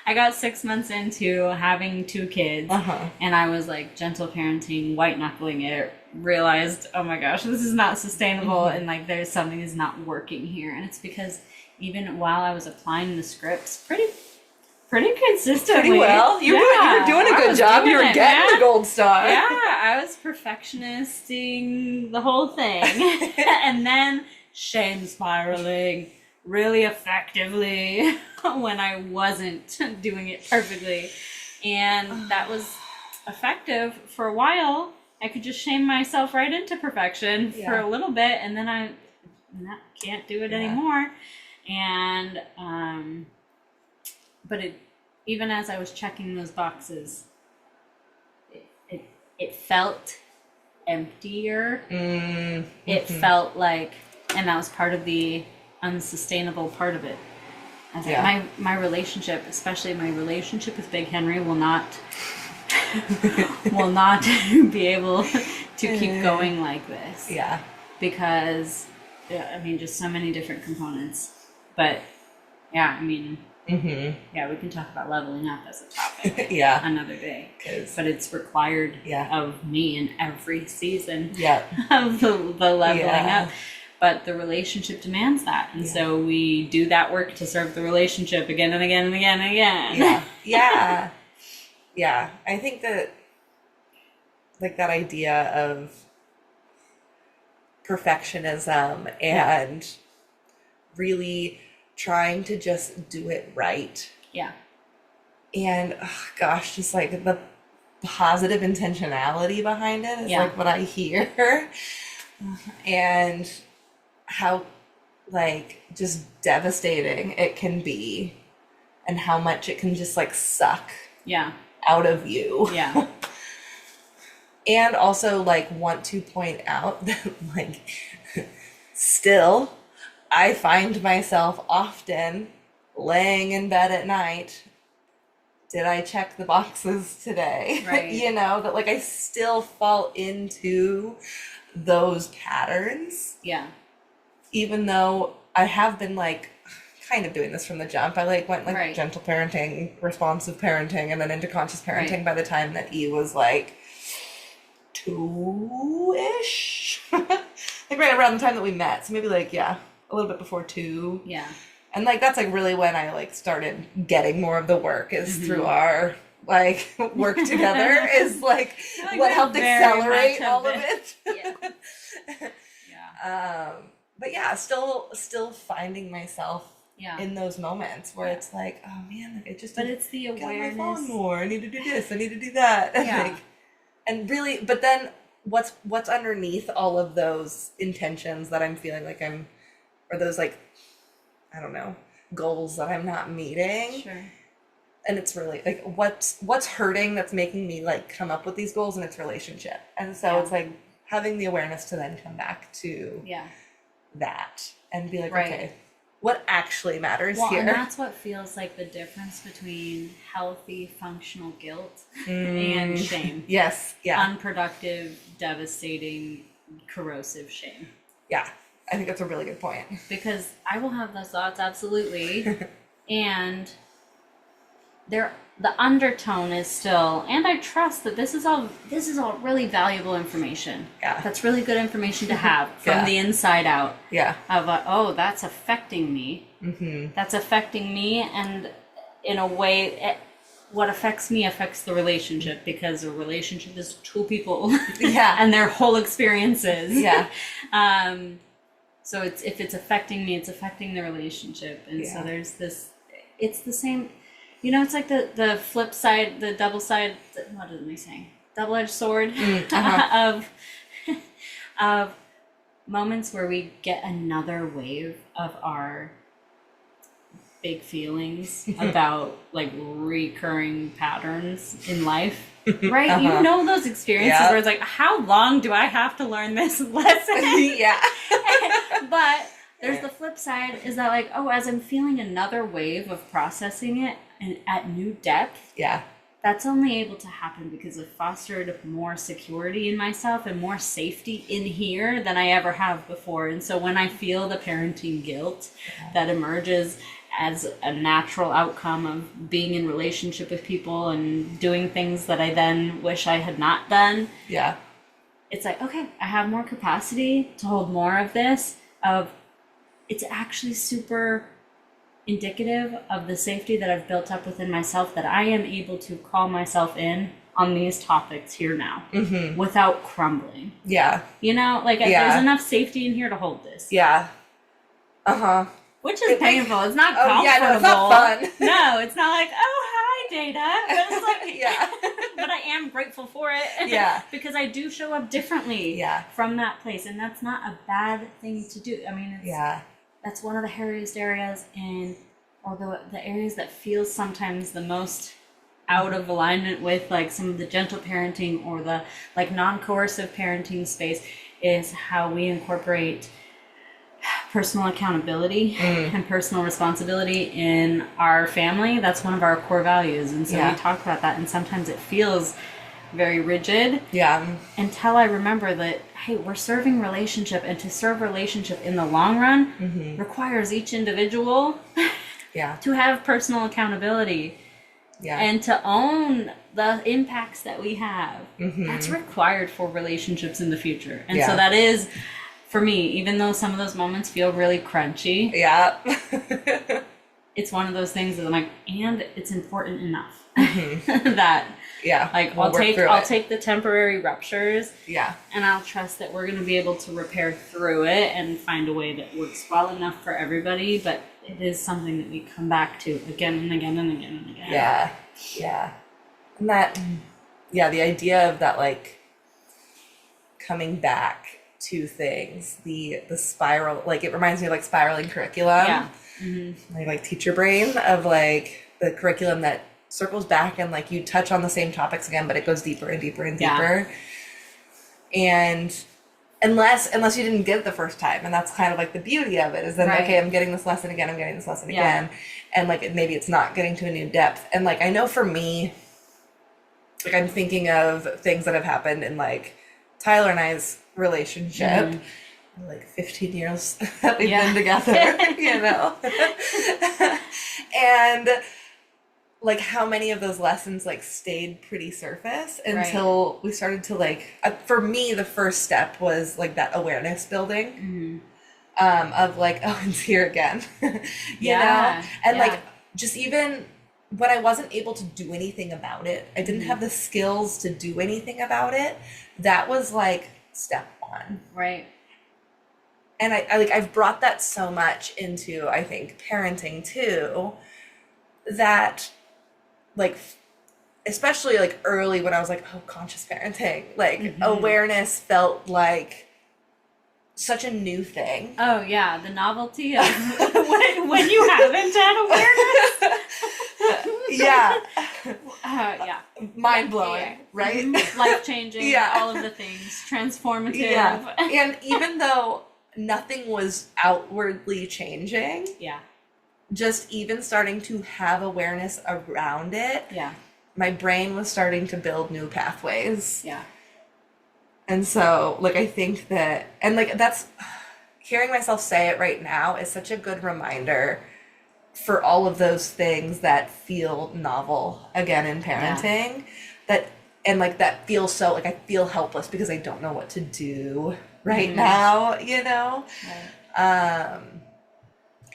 [SPEAKER 2] I got 6 months into having 2 kids, and I was like gentle parenting, white knuckling it, realized, oh my gosh, this is not sustainable, and like there's something is not working here. And it's because even while I was applying the scripts, pretty consistently.
[SPEAKER 1] Pretty well. You were doing a good job. You were getting the gold star.
[SPEAKER 2] Yeah, I was perfectionisting the whole thing. And then shame spiraling really effectively when I wasn't doing it perfectly. And that was effective for a while. I could just shame myself right into perfection for a little bit, and then I can't do it anymore. And but even as I was checking those boxes, it felt emptier. It felt like, and that was part of the unsustainable part of it. I was like, my relationship, especially my relationship with Big Henry, will not be able to keep going like this. Yeah. Because, I mean, just so many different components. But, yeah, I mean, yeah, we can talk about leveling up as a topic another day. But it's required of me in every season of the leveling up. But the relationship demands that. And so we do that work to serve the relationship again and again and again and again. Yeah.
[SPEAKER 1] I think that, like, that idea of perfectionism and really trying to just do it right. Yeah. And, just like the positive intentionality behind it is like what I hear. And how, like, just devastating it can be, and how much it can just, like, suck out of you. Yeah. And also, like, want to point out that, like, still, I find myself often laying in bed at night. Did I check the boxes today? Right. You know, that, like, I still fall into those patterns. Yeah. Even though I have been, like, kind of doing this from the jump. I, like, went, like, gentle parenting, responsive parenting, and then into conscious parenting by the time that he was, like, 2-ish. Like, right around the time that we met. So maybe, like, a little bit before 2. Yeah. And, like, that's, like, really when I, like, started getting more of the work is through our, like, work together is, like what helped accelerate all of it. But yeah, still finding myself in those moments where it's like, oh man, like, I just
[SPEAKER 2] it's the awareness.
[SPEAKER 1] Get on my phone more. I need to do this. I need to do that. Like, and really, but then what's underneath all of those intentions that I'm feeling like or those, like, I don't know, goals that I'm not meeting. Sure. And it's really like what's hurting that's making me, like, come up with these goals, and it's relationship. And so it's like having the awareness to then come back to that and be like, okay, what actually matters here?
[SPEAKER 2] And that's what feels like the difference between healthy, functional guilt and shame. Yes. Yeah. Unproductive, devastating, corrosive shame.
[SPEAKER 1] Yeah. I think that's a really good point.
[SPEAKER 2] Because I will have those thoughts, absolutely. And the undertone is still, and I trust that this is all really valuable information. Yeah. That's really good information to have from the inside out. Yeah. Of that's affecting me. That's affecting me, and in a way, what affects me affects the relationship, because a relationship is two people. And their whole experiences. Yeah. So if it's affecting me, it's affecting the relationship, and so there's this. It's the same. You know, it's like the flip side, the double side, what am I saying? Double-edged sword of moments where we get another wave of our big feelings about, like, recurring patterns in life. Right? You know those experiences where it's like, how long do I have to learn this lesson? But there's the flip side is that, like, as I'm feeling another wave of processing it and at new depth, that's only able to happen because I've fostered more security in myself and more safety in here than I ever have before. And so when I feel the parenting guilt that emerges as a natural outcome of being in relationship with people and doing things that I then wish I had not done, it's like, okay, I have more capacity to hold more of this, it's actually super indicative of the safety that I've built up within myself, that I am able to call myself in on these topics here now without crumbling.
[SPEAKER 1] Yeah.
[SPEAKER 2] You know, like there's enough safety in here to hold this.
[SPEAKER 1] Yeah. Uh-huh.
[SPEAKER 2] Which is painful. It's not comfortable.
[SPEAKER 1] Oh, yeah, no, it's not fun.
[SPEAKER 2] No, it's not like, oh, hi, Data. But it's like,
[SPEAKER 1] yeah.
[SPEAKER 2] But I am grateful for it.
[SPEAKER 1] Yeah.
[SPEAKER 2] Because I do show up differently from that place. And that's not a bad thing to do. I mean, that's one of the hairiest areas or the areas that feels sometimes the most out of alignment with like some of the gentle parenting or the like non-coercive parenting space is how we incorporate personal accountability and personal responsibility in our family. That's one of our core values. And so we talk about that, and sometimes it feels very rigid. Yeah. Until I remember that, hey, we're serving relationship, and to serve relationship in the long run requires each individual to have personal accountability and to own the impacts that we have. That's required for relationships in the future. And so that is, for me, even though some of those moments feel really crunchy, it's one of those things that I'm like, and it's important enough that like I'll take the temporary ruptures, and I'll trust that we're going to be able to repair through it and find a way that works well enough for everybody. But it is something that we come back to again and again and again and again.
[SPEAKER 1] And that, the idea of that, like, coming back to things, the spiral, like, it reminds me of like spiraling curriculum, like teacher brain, of like the curriculum that circles back and like you touch on the same topics again, but it goes deeper and deeper and deeper. And unless you didn't get it the first time, and that's kind of like the beauty of it, is then okay, I'm getting this lesson again, and like maybe it's not getting to a new depth. And like I know for me, like I'm thinking of things that have happened in like Tyler and I's relationship, like 15 years that we've been together, you know, and like how many of those lessons like stayed pretty surface until we started to like, for me, the first step was like that awareness building of like, oh, it's here again, you know, and like just even when I wasn't able to do anything about it, I didn't have the skills to do anything about it. That was like step one. Right. And I like, I've brought that so much into, I think, parenting too, that like, especially like early when I was like, oh, conscious parenting, like awareness felt like such a new thing.
[SPEAKER 2] Oh yeah, the novelty of when you haven't had awareness.
[SPEAKER 1] Mind blowing, right?
[SPEAKER 2] Life changing, all of the things, transformative.
[SPEAKER 1] And even though nothing was outwardly changing, just even starting to have awareness around it, my brain was starting to build new pathways. And so, like, I think that, and like, that's, hearing myself say it right now is such a good reminder for all of those things that feel novel again in parenting, that, and like, that feels so, like, I feel helpless because I don't know what to do right now, you know?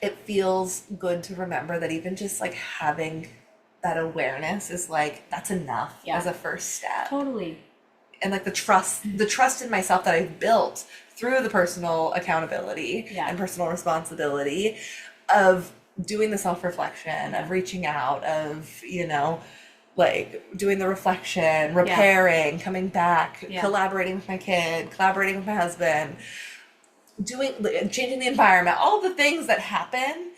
[SPEAKER 1] It feels good to remember that even just like having that awareness is like, that's enough as a first step.
[SPEAKER 2] Totally.
[SPEAKER 1] And like the trust in myself that I've built through the personal accountability and personal responsibility of doing the self-reflection, of reaching out, of, you know, like doing the reflection, repairing, coming back, collaborating with my kid, collaborating with my husband, changing the environment, all the things that happen.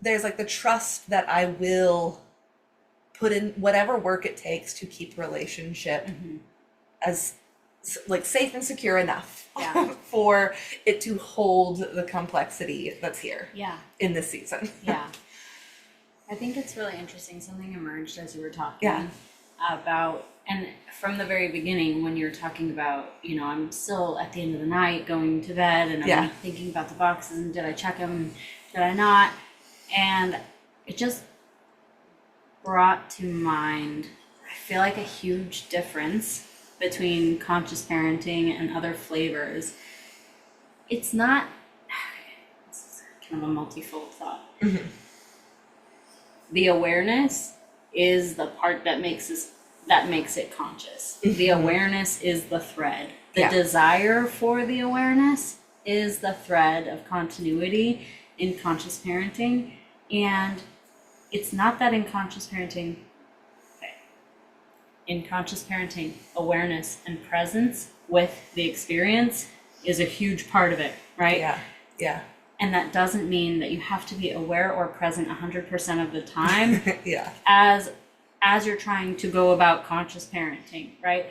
[SPEAKER 1] There's like the trust that I will put in whatever work it takes to keep relationship as like safe and secure enough for it to hold the complexity that's here in this season.
[SPEAKER 2] I think it's really interesting. Something emerged as you were talking about, and from the very beginning when you're talking about, you know, I'm still at the end of the night going to bed and I'm thinking about the boxes and did I check them, did I not? And it just brought to mind, I feel like, a huge difference between conscious parenting and other flavors. It's not, it's kind of a multifold thought. The awareness is the part that makes it conscious. The awareness is the thread. The desire for the awareness is the thread of continuity in conscious parenting. And it's not that in conscious parenting, awareness and presence with the experience is a huge part of it, right?
[SPEAKER 1] Yeah.
[SPEAKER 2] And that doesn't mean that you have to be aware or present 100% of the time
[SPEAKER 1] Yeah.
[SPEAKER 2] as you're trying to go about conscious parenting, right?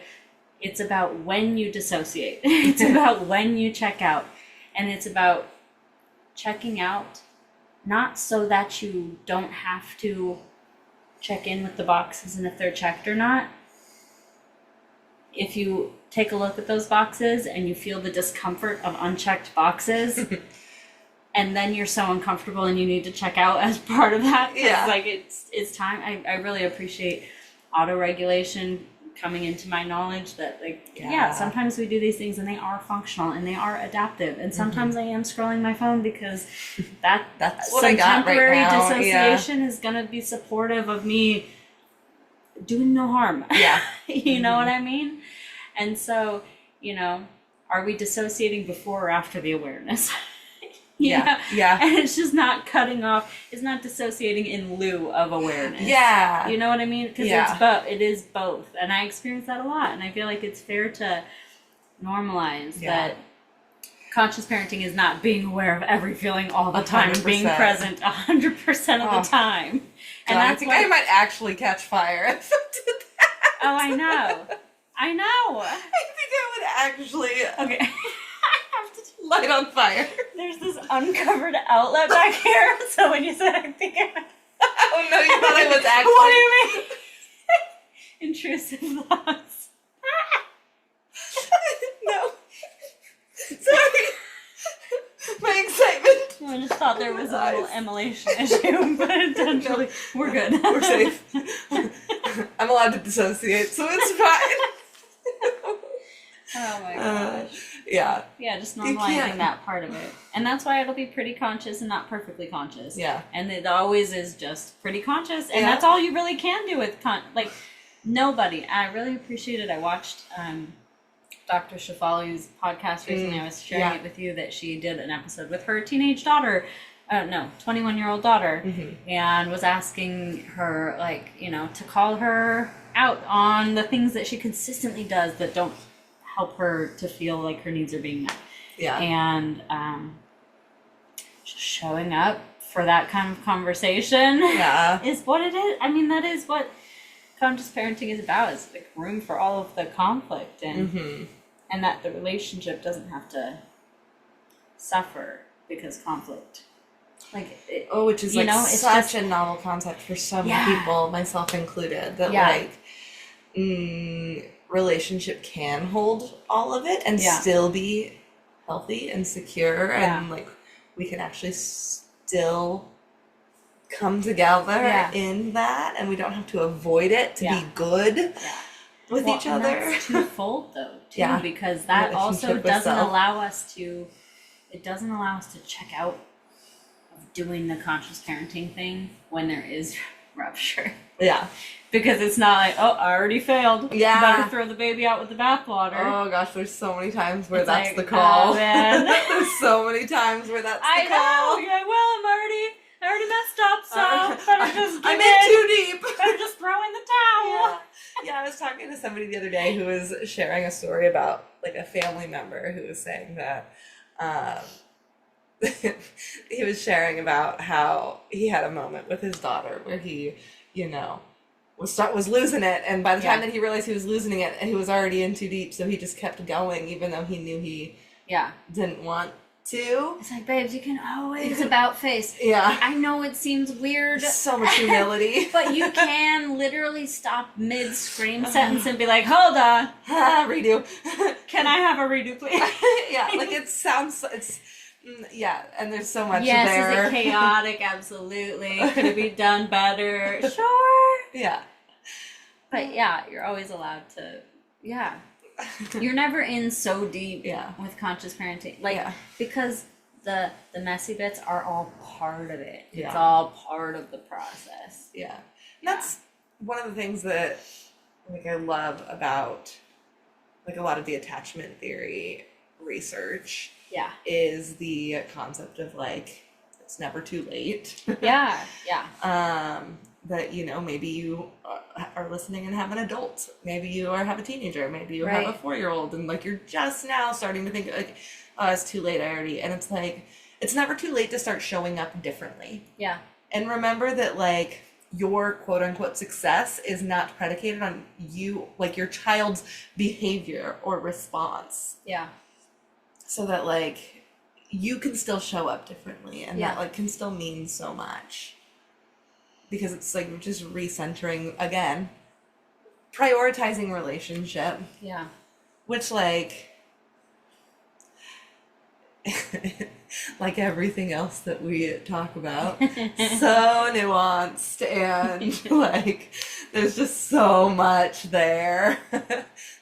[SPEAKER 2] It's about when you dissociate. It's about when you check out. And it's about checking out, not so that you don't have to check in with the boxes and if they're checked or not. If you take a look at those boxes and you feel the discomfort of unchecked boxes, and then you're so uncomfortable and you need to check out as part of that, like it's time. I really appreciate auto-regulation coming into my knowledge that sometimes we do these things and they are functional and they are adaptive, and sometimes I am scrolling my phone because that's what some temporary dissociation is going to be supportive of me doing no harm. You know what I mean? And so, are we dissociating before or after the awareness? Yeah. And it's just not cutting off. It's not dissociating in lieu of awareness. Yeah. You know what I mean? Because it is both. And I experience that a lot. And I feel like it's fair to normalize that conscious parenting is not being aware of every feeling all the time and being present 100% of the time. And
[SPEAKER 1] I think I might actually catch fire if I did that.
[SPEAKER 2] Oh, I know. I
[SPEAKER 1] think I would actually...
[SPEAKER 2] Okay.
[SPEAKER 1] Light on fire.
[SPEAKER 2] There's this uncovered outlet back here, so when you said I think
[SPEAKER 1] oh no, you thought I was actually...
[SPEAKER 2] What do you mean? Intrusive thoughts.
[SPEAKER 1] No. Sorry. My excitement.
[SPEAKER 2] I just thought there was a little emulation issue, but potentially we're good.
[SPEAKER 1] We're safe. I'm allowed to dissociate, so it's fine.
[SPEAKER 2] Oh my gosh.
[SPEAKER 1] Yeah,
[SPEAKER 2] just normalizing that part of it. And that's why it'll be pretty conscious and not perfectly conscious.
[SPEAKER 1] Yeah.
[SPEAKER 2] And it always is just pretty conscious. And that's all you really can do with nobody. I really appreciate it. I watched Dr. Shafali's podcast recently. I was sharing it with you that she did an episode with her teenage daughter. 21-year-old daughter. And was asking her, to call her out on the things that she consistently does that don't help her to feel like her needs are being met. And just showing up for that kind of conversation is what it is. I mean, that is what conscious parenting is about. It's like room for all of the conflict and that the relationship doesn't have to suffer because conflict.
[SPEAKER 1] Which is it's such a novel concept for so many people, myself included, that relationship can hold all of it and still be healthy and secure and we can actually still come together in that, and we don't have to avoid it to be good with each other.
[SPEAKER 2] And that's twofold though too, because that also doesn't allow us to check out of doing the conscious parenting thing when there is rupture. Because it's not like, oh, I already failed. Better throw the baby out with the bathwater.
[SPEAKER 1] Oh gosh, there's so many times where that's the call.
[SPEAKER 2] Oh, man.
[SPEAKER 1] There's so many times where that's the call.
[SPEAKER 2] I know. You're like, well, I already messed up, so better just
[SPEAKER 1] I'm in too deep.
[SPEAKER 2] Better just throw in the towel.
[SPEAKER 1] I was talking to somebody the other day who was sharing a story about a family member who was saying that he was sharing about how he had a moment with his daughter where he, was losing it, and by the time that he realized he was losing it, and he was already in too deep, so he just kept going, even though he knew he didn't want to.
[SPEAKER 2] It's like, babes, you can always about face. I know it seems weird.
[SPEAKER 1] So much humility.
[SPEAKER 2] But you can literally stop mid-scream sentence and be like, hold on.
[SPEAKER 1] Redo.
[SPEAKER 2] Can I have a redo, please?
[SPEAKER 1] And there's so much there.
[SPEAKER 2] Is it chaotic? Absolutely. Could it be done better? Sure. But you're always allowed to, you're never in so deep with conscious parenting. Because the messy bits are all part of it. It's
[SPEAKER 1] Yeah.
[SPEAKER 2] all part of the process.
[SPEAKER 1] Yeah. And that's one of the things that like I love about like a lot of the attachment theory research
[SPEAKER 2] Yeah.
[SPEAKER 1] is the concept of like it's never too late.
[SPEAKER 2] Yeah.
[SPEAKER 1] That maybe you are listening and have an adult, maybe you have a teenager, maybe you have a
[SPEAKER 2] Right.
[SPEAKER 1] 4-year-old, and like you're just now starting to think like, oh, it's too late already. And it's like it's never too late to start showing up differently.
[SPEAKER 2] Yeah.
[SPEAKER 1] And remember that like your quote unquote success is not predicated on you, like your child's behavior or response.
[SPEAKER 2] Yeah.
[SPEAKER 1] So that like you can still show up differently, and
[SPEAKER 2] Yeah.
[SPEAKER 1] that like can still mean so much. Because it's like just recentering again, prioritizing relationship,
[SPEAKER 2] Yeah.
[SPEAKER 1] which like like everything else that we talk about, so nuanced, and like there's just so much there.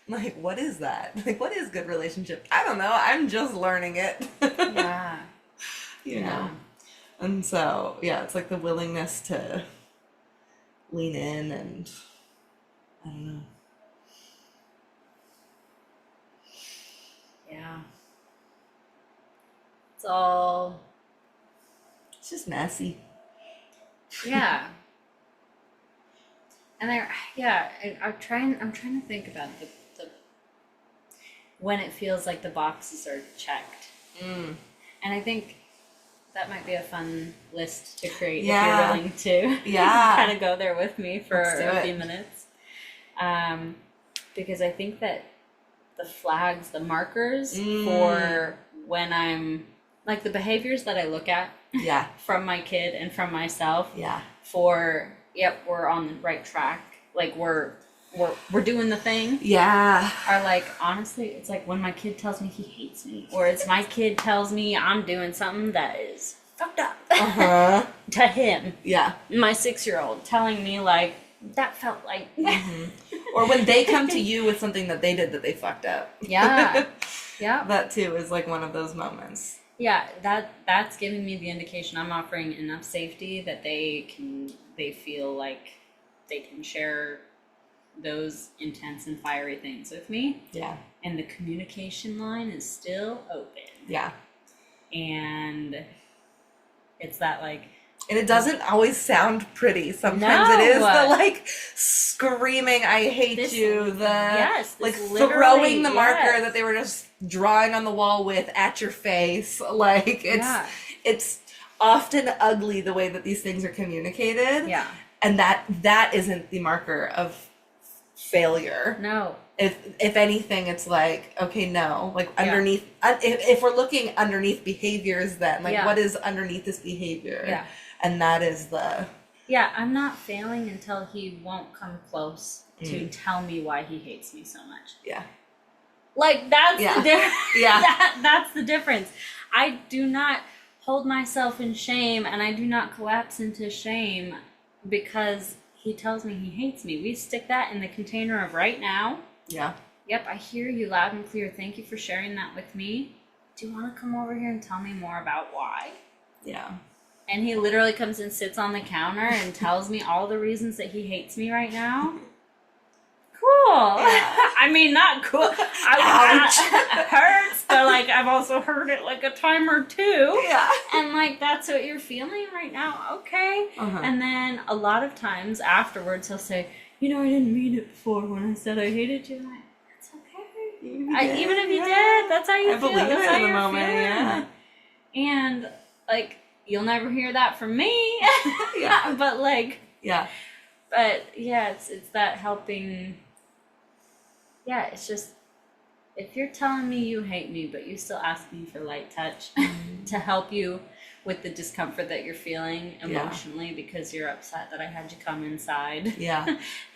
[SPEAKER 1] Like, what is that? Like, what is good relationship? I don't know. I'm just learning it.
[SPEAKER 2] Yeah.
[SPEAKER 1] You know? And so, yeah, it's like the willingness to lean in and I don't know.
[SPEAKER 2] Yeah.
[SPEAKER 1] It's just messy.
[SPEAKER 2] Yeah. And I'm trying to think about the when it feels like the boxes are checked. And I think that might be a fun list to create if you're willing to kind of go there with me for a few minutes. Because I think that the flags, the markers for when I'm like the behaviors that I look at from my kid and from myself for we're on the right track, like we're doing the thing, are like, honestly, it's like when my kid tells me he hates me, or it's my kid tells me I'm doing something that is fucked up to him, my 6-year-old telling me like that felt like
[SPEAKER 1] or when they come to you with something that they did that they fucked up. That too is like one of those moments.
[SPEAKER 2] That's giving me the indication I'm offering enough safety that they feel like they can share those intense and fiery things with me. And the communication line is still open. And it's that like,
[SPEAKER 1] and it doesn't always sound pretty. Sometimes it is the like screaming, I hate you, the like throwing the marker that they were just drawing on the wall with at your face. Like it's often ugly the way that these things are communicated. And that isn't the marker of failure.
[SPEAKER 2] No.
[SPEAKER 1] If anything, it's like, okay, no, like underneath, if we're looking underneath behaviors, then like what is underneath this behavior? And that is the...
[SPEAKER 2] I'm not failing until he won't come close to tell me why he hates me so much. Like, that's the difference. That's the difference. I do not hold myself in shame, and I do not collapse into shame because he tells me he hates me. We stick that in the container of right now. Yep, I hear you loud and clear. Thank you for sharing that with me. Do you want to come over here and tell me more about why? And he literally comes and sits on the counter and tells me all the reasons that he hates me right now. Cool. I mean, not cool. It hurts, but like I've also heard it like a time or two. And like that's what you're feeling right now. Okay. And then a lot of times afterwards he'll say, I didn't mean it before when I said I hated you. I'm like, that's okay. Even if you did, that's how you feel. That's how you're feeling. And like, you'll never hear that from me. But like, but it's that helping. It's just, if you're telling me you hate me, but you still ask me for light touch to help you with the discomfort that you're feeling emotionally because you're upset that I had you come inside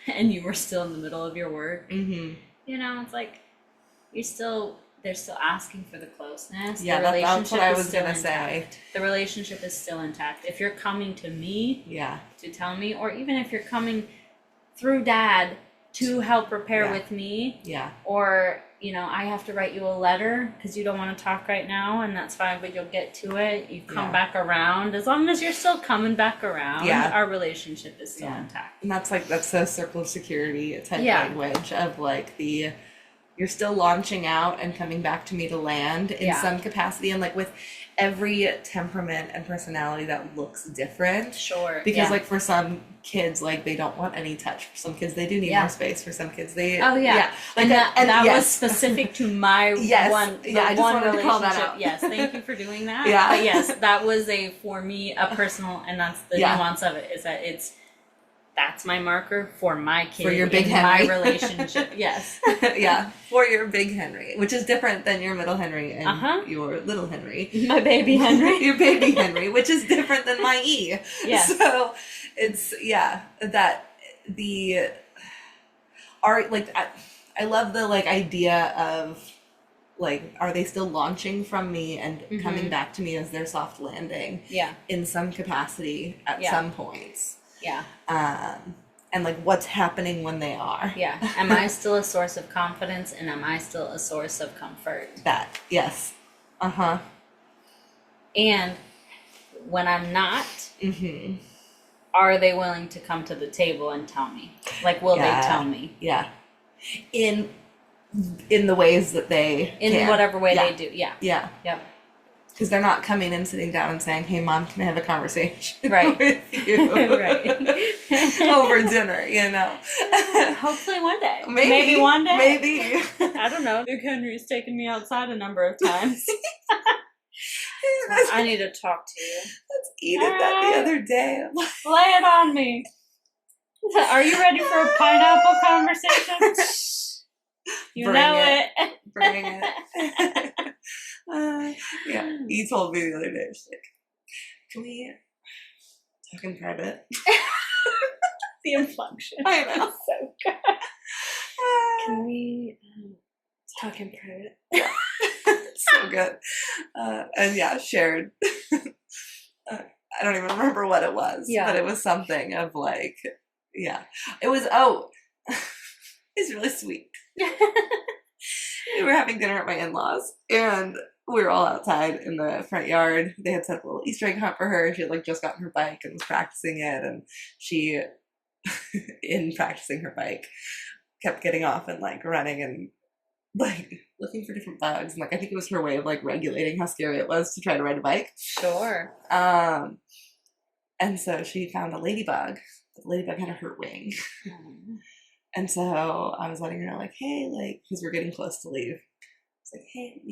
[SPEAKER 2] and you were still in the middle of your work. It's like, they're still asking for the closeness. The relationship
[SPEAKER 1] that's what I was
[SPEAKER 2] still
[SPEAKER 1] gonna
[SPEAKER 2] intact.
[SPEAKER 1] say.
[SPEAKER 2] The relationship is still intact. If you're coming to me to tell me, or even if you're coming through Dad to help repair with me, or I have to write you a letter because you don't want to talk right now, and that's fine, but you'll get to it. You come back around. As long as you're still coming back around, our relationship is still intact.
[SPEAKER 1] And that's the circle of security type language of like you're still launching out and coming back to me to land in some capacity, and like with every temperament and personality that looks different.
[SPEAKER 2] Sure.
[SPEAKER 1] Because like for some kids, like they don't want any touch. For some kids, they do need more space. For some kids, they Like
[SPEAKER 2] and that was specific to my one.
[SPEAKER 1] I just wanted to call that out.
[SPEAKER 2] Yes, thank you for doing that.
[SPEAKER 1] Yeah.
[SPEAKER 2] But yes, that was for me a personal, and that's the nuance of it, is that that's my marker for my kid,
[SPEAKER 1] for your big Henry.
[SPEAKER 2] My relationship. Yes.
[SPEAKER 1] For your big Henry, which is different than your middle Henry and your little Henry.
[SPEAKER 2] My baby Henry.
[SPEAKER 1] Your baby Henry, which is different than my E.
[SPEAKER 2] Yes.
[SPEAKER 1] So it's that the art, like I love the like idea of like, are they still launching from me and coming back to me as their soft landing?
[SPEAKER 2] Yeah.
[SPEAKER 1] In some capacity at some points.
[SPEAKER 2] Yeah.
[SPEAKER 1] And like what's happening when they are.
[SPEAKER 2] Yeah. Am I still a source of confidence, and am I still a source of comfort?
[SPEAKER 1] That. Yes.
[SPEAKER 2] And when I'm not, are they willing to come to the table and tell me? Like, will they tell me?
[SPEAKER 1] Yeah. In the ways that they can.
[SPEAKER 2] Whatever way they do. Yeah.
[SPEAKER 1] Yeah.
[SPEAKER 2] Yep.
[SPEAKER 1] Because they're not coming and sitting down and saying, "Hey, Mom, can I have a conversation
[SPEAKER 2] with
[SPEAKER 1] you?" Over dinner,
[SPEAKER 2] Hopefully one day.
[SPEAKER 1] Maybe
[SPEAKER 2] one day.
[SPEAKER 1] Maybe.
[SPEAKER 2] I don't know. Big Henry's taken me outside a number of times. I need to talk to you.
[SPEAKER 1] Let's eat it that the other day.
[SPEAKER 2] Lay it on me. Are you ready for a pineapple conversation?
[SPEAKER 1] Bring it. Bring it. He told me the other day, she's like, "Can we talk in private?"
[SPEAKER 2] The inflection.
[SPEAKER 1] I know.
[SPEAKER 2] So good. Can we talk in private?
[SPEAKER 1] So good. And shared. I don't even remember what it was, but it was something of like, it was, it's really sweet. We were having dinner at my in-laws, and we were all outside in the front yard. They had set up a little Easter egg hunt for her. She had like just gotten her bike and was practicing it, and she, in practicing her bike, kept getting off and like running and like looking for different bugs, and like I think it was her way of like regulating how scary it was to try to ride a bike.
[SPEAKER 2] Sure.
[SPEAKER 1] And so she found a ladybug. The ladybug had a hurt wing. And so I was letting her know, like, hey, like, because we're getting close to leave. It's like, hey,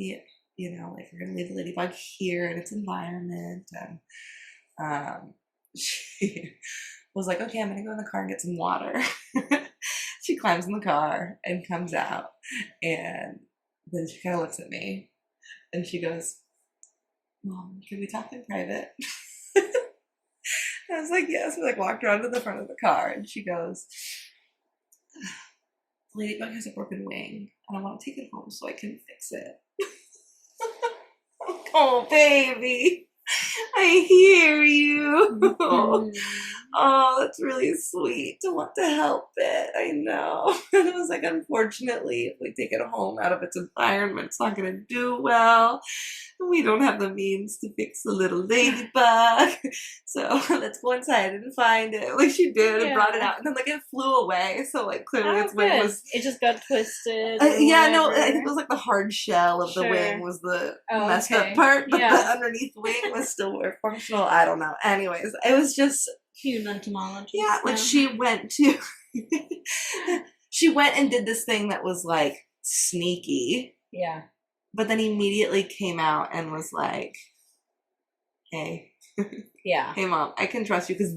[SPEAKER 1] like, we're going to leave the ladybug here in its environment. And she was like, okay, I'm going to go in the car and get some water. She climbs in the car and comes out. And then she kind of looks at me. And she goes, "Mom, can we talk in private?" I was like, yes. We like walked around to the front of the car. And she goes, "The ladybug has a broken wing, and I want to take it home so I can fix it." Oh, baby, I hear you. Oh, that's really sweet to want to help it. I know. And it was like, unfortunately, if we take it home out of its environment, it's not going to do well. We don't have the means to fix the little ladybug. So let's go inside and find it. Like she did and brought it out. And then like it flew away. So like clearly its wing was...
[SPEAKER 2] It just got twisted.
[SPEAKER 1] I think it was like the hard shell of the wing was the messed up part. But the underneath wing was still functional. I don't know. Anyways, it was just...
[SPEAKER 2] Human entomologist.
[SPEAKER 1] Yeah, like she went to... she went and did this thing that was like sneaky.
[SPEAKER 2] Yeah.
[SPEAKER 1] But then immediately came out and was like, hey.
[SPEAKER 2] Yeah.
[SPEAKER 1] Hey, Mom, I can trust you. Because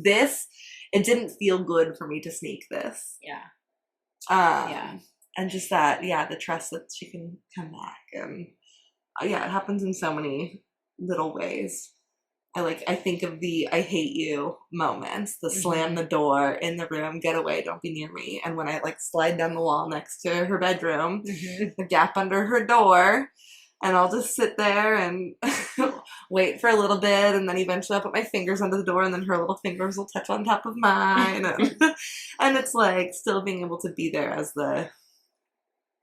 [SPEAKER 1] it didn't feel good for me to sneak this.
[SPEAKER 2] Yeah.
[SPEAKER 1] And just that, the trust that she can come back. And it happens in so many little ways. I think of the I hate you moments, the slam the door in the room, get away, don't be near me. And when I like slide down the wall next to her bedroom, the gap under her door, and I'll just sit there and wait for a little bit, and then eventually I'll put my fingers under the door, and then her little fingers will touch on top of mine. And it's like still being able to be there as the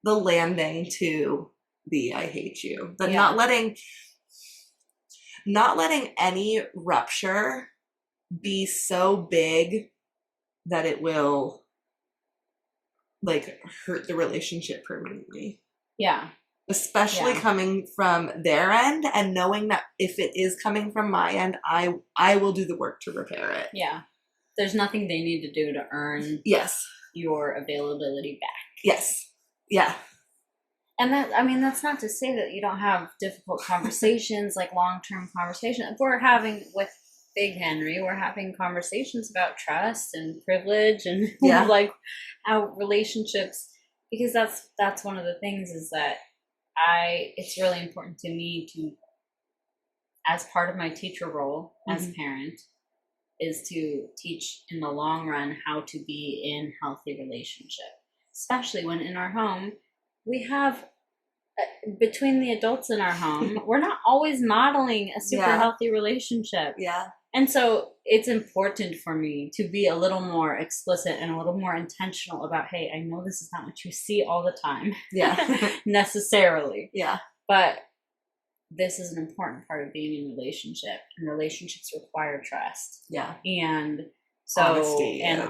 [SPEAKER 1] the landing to the I hate you. But
[SPEAKER 2] Yeah.
[SPEAKER 1] not letting any rupture be so big that it will like hurt the relationship permanently.
[SPEAKER 2] Yeah.
[SPEAKER 1] Especially
[SPEAKER 2] Yeah.
[SPEAKER 1] coming from their end, and knowing that if it is coming from my end, I will do the work to repair it.
[SPEAKER 2] Yeah. There's nothing they need to do to earn
[SPEAKER 1] Yes.
[SPEAKER 2] your availability back.
[SPEAKER 1] Yes. Yeah.
[SPEAKER 2] And that's not to say that you don't have difficult conversations, like long-term conversations. We're having with Big Henry, we're having conversations about trust and privilege and
[SPEAKER 1] Yeah.
[SPEAKER 2] like how relationships, because that's one of the things is that it's really important to me to, as part of my teacher role as a parent, is to teach in the long run how to be in healthy relationship, especially when in our home we have between the adults in our home we're not always modeling a super healthy relationship.
[SPEAKER 1] Yeah.
[SPEAKER 2] And so it's important for me to be a little more explicit and a little more intentional about, hey, I know this is not what you see all the time.
[SPEAKER 1] Yeah.
[SPEAKER 2] necessarily.
[SPEAKER 1] Yeah.
[SPEAKER 2] But this is an important part of being in relationship, and relationships require trust.
[SPEAKER 1] Yeah.
[SPEAKER 2] And so honesty and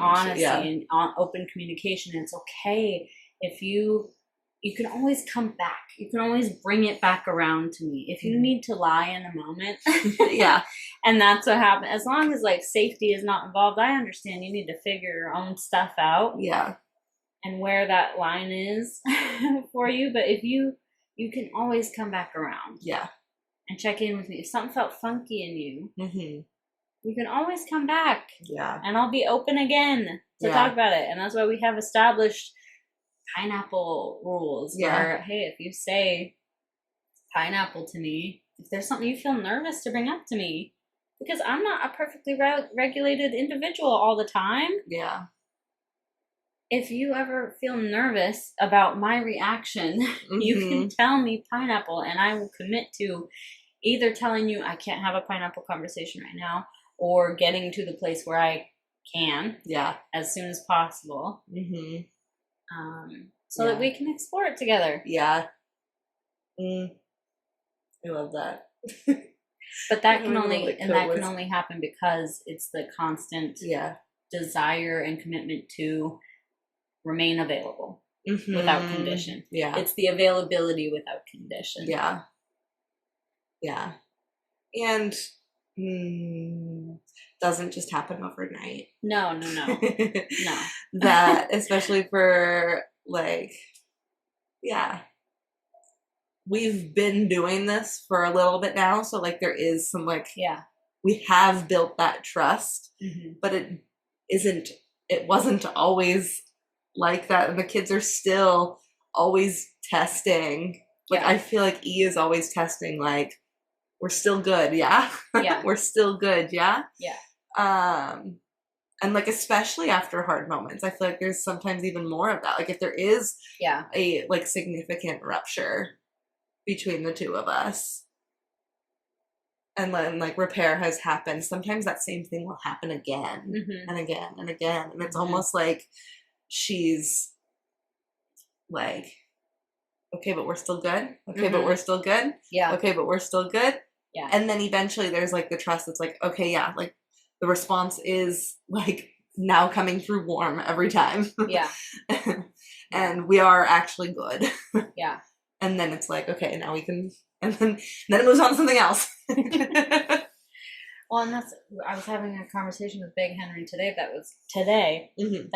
[SPEAKER 2] open communication. And it's okay if you can always come back. You can always bring it back around to me. If you need to lie in a moment.
[SPEAKER 1] Yeah.
[SPEAKER 2] And that's what happened. As long as like safety is not involved, I understand you need to figure your own stuff out.
[SPEAKER 1] Yeah.
[SPEAKER 2] And where that line is for you. But if you can always come back around.
[SPEAKER 1] Yeah.
[SPEAKER 2] And check in with me. If something felt funky in you, you can always come back.
[SPEAKER 1] Yeah.
[SPEAKER 2] And I'll be open again to talk about it. And that's why we have established pineapple rules where, hey, if you say pineapple to me, if there's something you feel nervous to bring up to me, because I'm not a perfectly regulated individual all the time.
[SPEAKER 1] Yeah.
[SPEAKER 2] If you ever feel nervous about my reaction, you can tell me pineapple, and I will commit to either telling you I can't have a pineapple conversation right now, or getting to the place where I can as soon as possible. So that we can explore it together.
[SPEAKER 1] Yeah. I love that.
[SPEAKER 2] But that can only happen because it's the constant desire and commitment to remain available without condition. Yeah. It's the availability without condition.
[SPEAKER 1] Yeah. Yeah. And doesn't just happen overnight.
[SPEAKER 2] No. No.
[SPEAKER 1] That, especially for like, we've been doing this for a little bit now. So like there is some like, we have built that trust, but it wasn't always like that. And the kids are still always testing. Like I feel like E is always testing, like, we're still good, yeah? We're still good, yeah? Yeah. And like, especially after hard moments, I feel like there's sometimes even more of that. Like if there is a like significant rupture between the two of us, and then like repair has happened, sometimes that same thing will happen again and again and again. And it's almost like she's like, okay, but we're still good. Okay, but we're still good. Yeah. Okay, but we're still good. Yeah. And then eventually there's like the trust that's like, okay, yeah, like the response is like now coming through warm every time. Yeah. And we are actually good. Yeah. And then it's like, okay, now we can, and then it moves on to something else.
[SPEAKER 2] Well, and I was having a conversation with Big Henry today that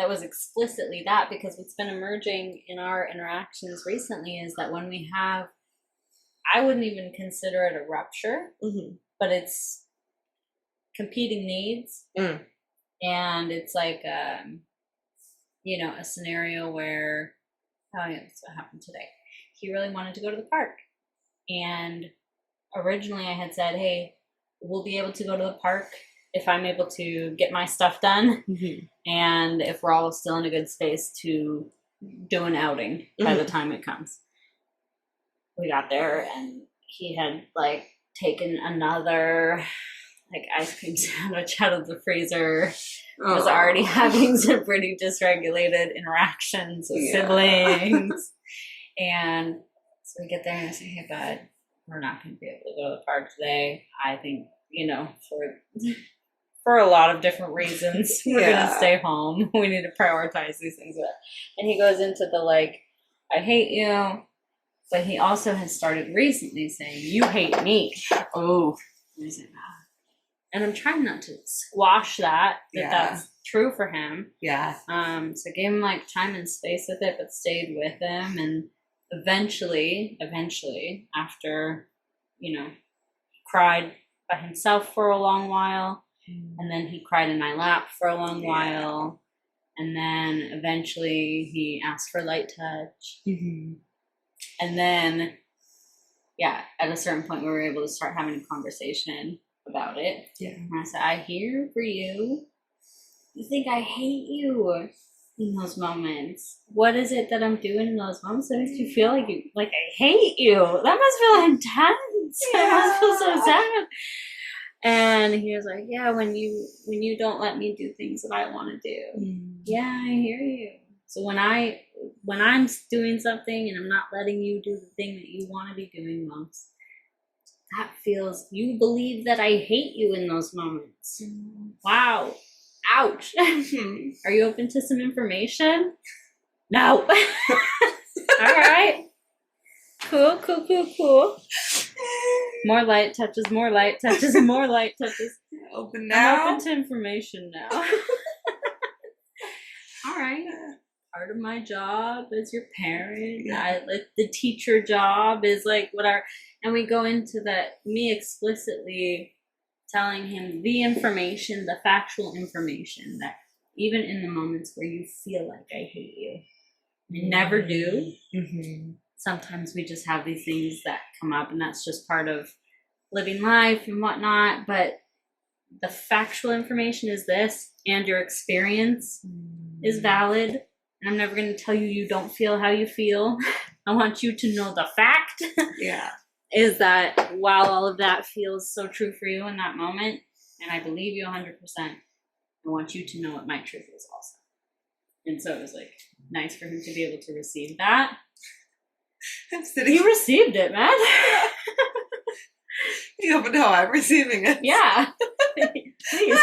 [SPEAKER 2] was explicitly that, because what's been emerging in our interactions recently is that when we have, I wouldn't even consider it a rupture, but it's competing needs. And it's like, a scenario where, that's what happened today. He really wanted to go to the park. And originally I had said, hey, we'll be able to go to the park if I'm able to get my stuff done. And if we're all still in a good space to do an outing by the time it comes. We got there and he had like taken another like ice cream sandwich out of the freezer. Was already having some pretty dysregulated interactions with siblings. And so we get there and I say, hey, bud, we're not going to be able to go to the park today. I think, for a lot of different reasons, we're going to stay home. We need to prioritize these things. And he goes into the I hate you. But he also has started recently saying, you hate me.
[SPEAKER 1] Oh.
[SPEAKER 2] And I'm trying not to squash that's true for him.
[SPEAKER 1] Yeah.
[SPEAKER 2] So I gave him time and space with it, but stayed with him. And eventually, after, cried by himself for a long while. And then he cried in my lap for a long while. And then eventually he asked for light touch.
[SPEAKER 1] Mm-hmm.
[SPEAKER 2] And then, at a certain point we were able to start having a conversation about it.
[SPEAKER 1] Yeah.
[SPEAKER 2] And I said, I hear for you. You think I hate you in those moments. What is it that I'm doing in those moments that makes you feel like I hate you? That must feel intense. That must feel so sad. And he was like, yeah, when you don't let me do things that I want to do. Mm. Yeah, I hear you. So when I'm doing something and I'm not letting you do the thing that you want to be doing most, that feels, you believe that I hate you in those moments. Mm. Wow. Ouch. Are you open to some information? No. All right. Cool. More light touches, more light touches, more light touches.
[SPEAKER 1] Open now?
[SPEAKER 2] I'm open to information now. All right. Part of my job as your parent, the teacher job is and we go into that, me explicitly telling him the information, the factual information, that even in the moments where you feel like I hate you, I never do. Mm-hmm. Sometimes we just have these things that come up, and that's just part of living life and whatnot. But the factual information is this, and your experience is valid. And I'm never going to tell you you don't feel how you feel. I want you to know the fact.
[SPEAKER 1] Yeah.
[SPEAKER 2] Is that while all of that feels so true for you in that moment, and I believe you 100%, I want you to know what my truth is also. And so it was nice for him to be able to receive that. He received it, man.
[SPEAKER 1] You don't know I'm receiving it.
[SPEAKER 2] Yeah. Please.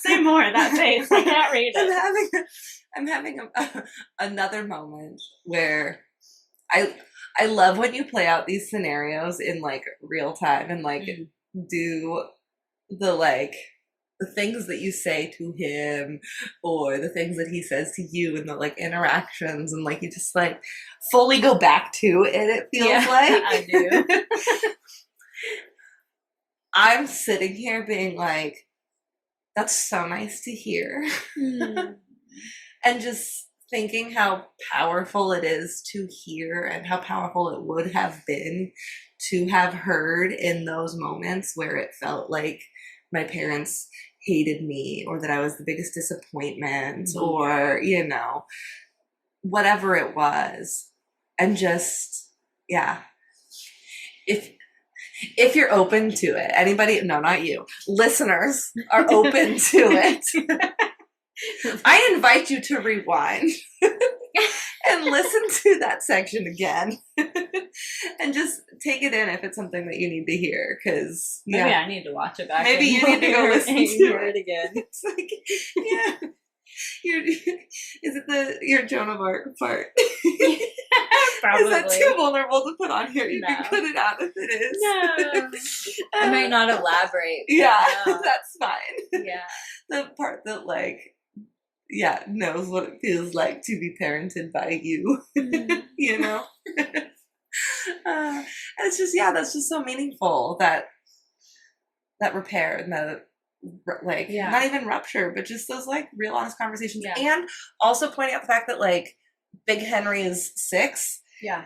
[SPEAKER 2] Say more of that face. I can't read it.
[SPEAKER 1] I'm having another moment where I love when you play out these scenarios in real time and do the things that you say to him or the things that he says to you and the interactions and you just fully go back to it feels like.
[SPEAKER 2] I do.
[SPEAKER 1] I'm sitting here being that's so nice to hear. And just thinking how powerful it is to hear and how powerful it would have been to have heard in those moments where it felt like my parents hated me or that I was the biggest disappointment or, whatever it was. And just, if you're open to it, anybody, no, not you, listeners are open to it, I invite you to rewind and listen to that section again and just take it in if it's something that you need to hear. Because
[SPEAKER 2] maybe I need to watch it back.
[SPEAKER 1] Maybe you need to go listen to
[SPEAKER 2] it again.
[SPEAKER 1] It's is it your Joan of Arc part?
[SPEAKER 2] Probably.
[SPEAKER 1] Is that too vulnerable to put on here? You can cut it out if it is.
[SPEAKER 2] No. I might not elaborate.
[SPEAKER 1] Yeah, that's fine.
[SPEAKER 2] Yeah.
[SPEAKER 1] The part that knows what it feels like to be parented by you. And it's just, that's just so meaningful, that repair and the not even rupture, but just those real honest conversations. And also pointing out the fact that Big Henry is 6.
[SPEAKER 2] Yeah.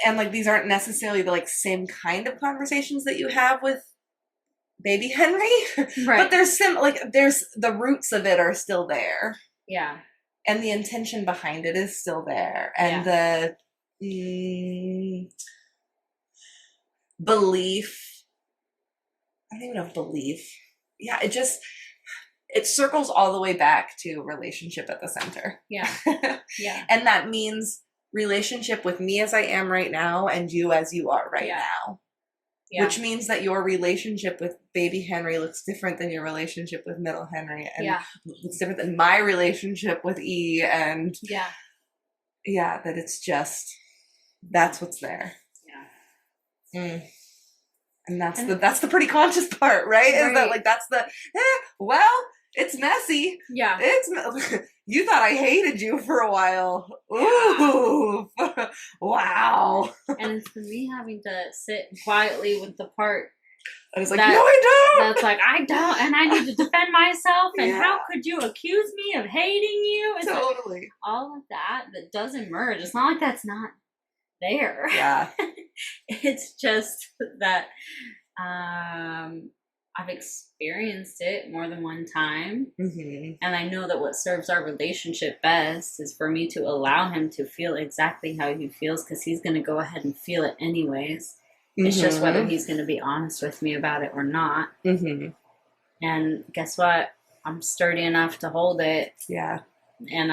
[SPEAKER 1] And these aren't necessarily the same kind of conversations that you have with baby Henry.
[SPEAKER 2] Right.
[SPEAKER 1] But there's there's the roots of it are still there.
[SPEAKER 2] Yeah.
[SPEAKER 1] And the intention behind it is still there. And the belief, I don't even know if belief. Yeah, it circles all the way back to relationship at the center.
[SPEAKER 2] Yeah. Yeah.
[SPEAKER 1] And that means relationship with me as I am right now and you as you are right now. Yeah. Which means that your relationship with baby Henry looks different than your relationship with middle Henry. And looks different than my relationship with E. And that it's just, that's what's there. Yeah. And that's the pretty conscious part, right? Is that like, that's the, well, it's messy.
[SPEAKER 2] Yeah.
[SPEAKER 1] You thought I hated you for a while. Ooh. Wow.
[SPEAKER 2] And it's for me having to sit quietly with the part.
[SPEAKER 1] I was like, no, I don't.
[SPEAKER 2] That's like, I don't, and I need to defend myself, and how could you accuse me of hating you? It's
[SPEAKER 1] totally.
[SPEAKER 2] Like, all of that does emerge. It's not like that's not there.
[SPEAKER 1] Yeah.
[SPEAKER 2] It's just that I've experienced it more than one time. Mm-hmm. And I know that what serves our relationship best is for me to allow him to feel exactly how he feels, because he's going to go ahead and feel it anyways. Mm-hmm. It's just whether he's going to be honest with me about it or not. Mm-hmm. And guess what? I'm sturdy enough to hold it.
[SPEAKER 1] Yeah.
[SPEAKER 2] And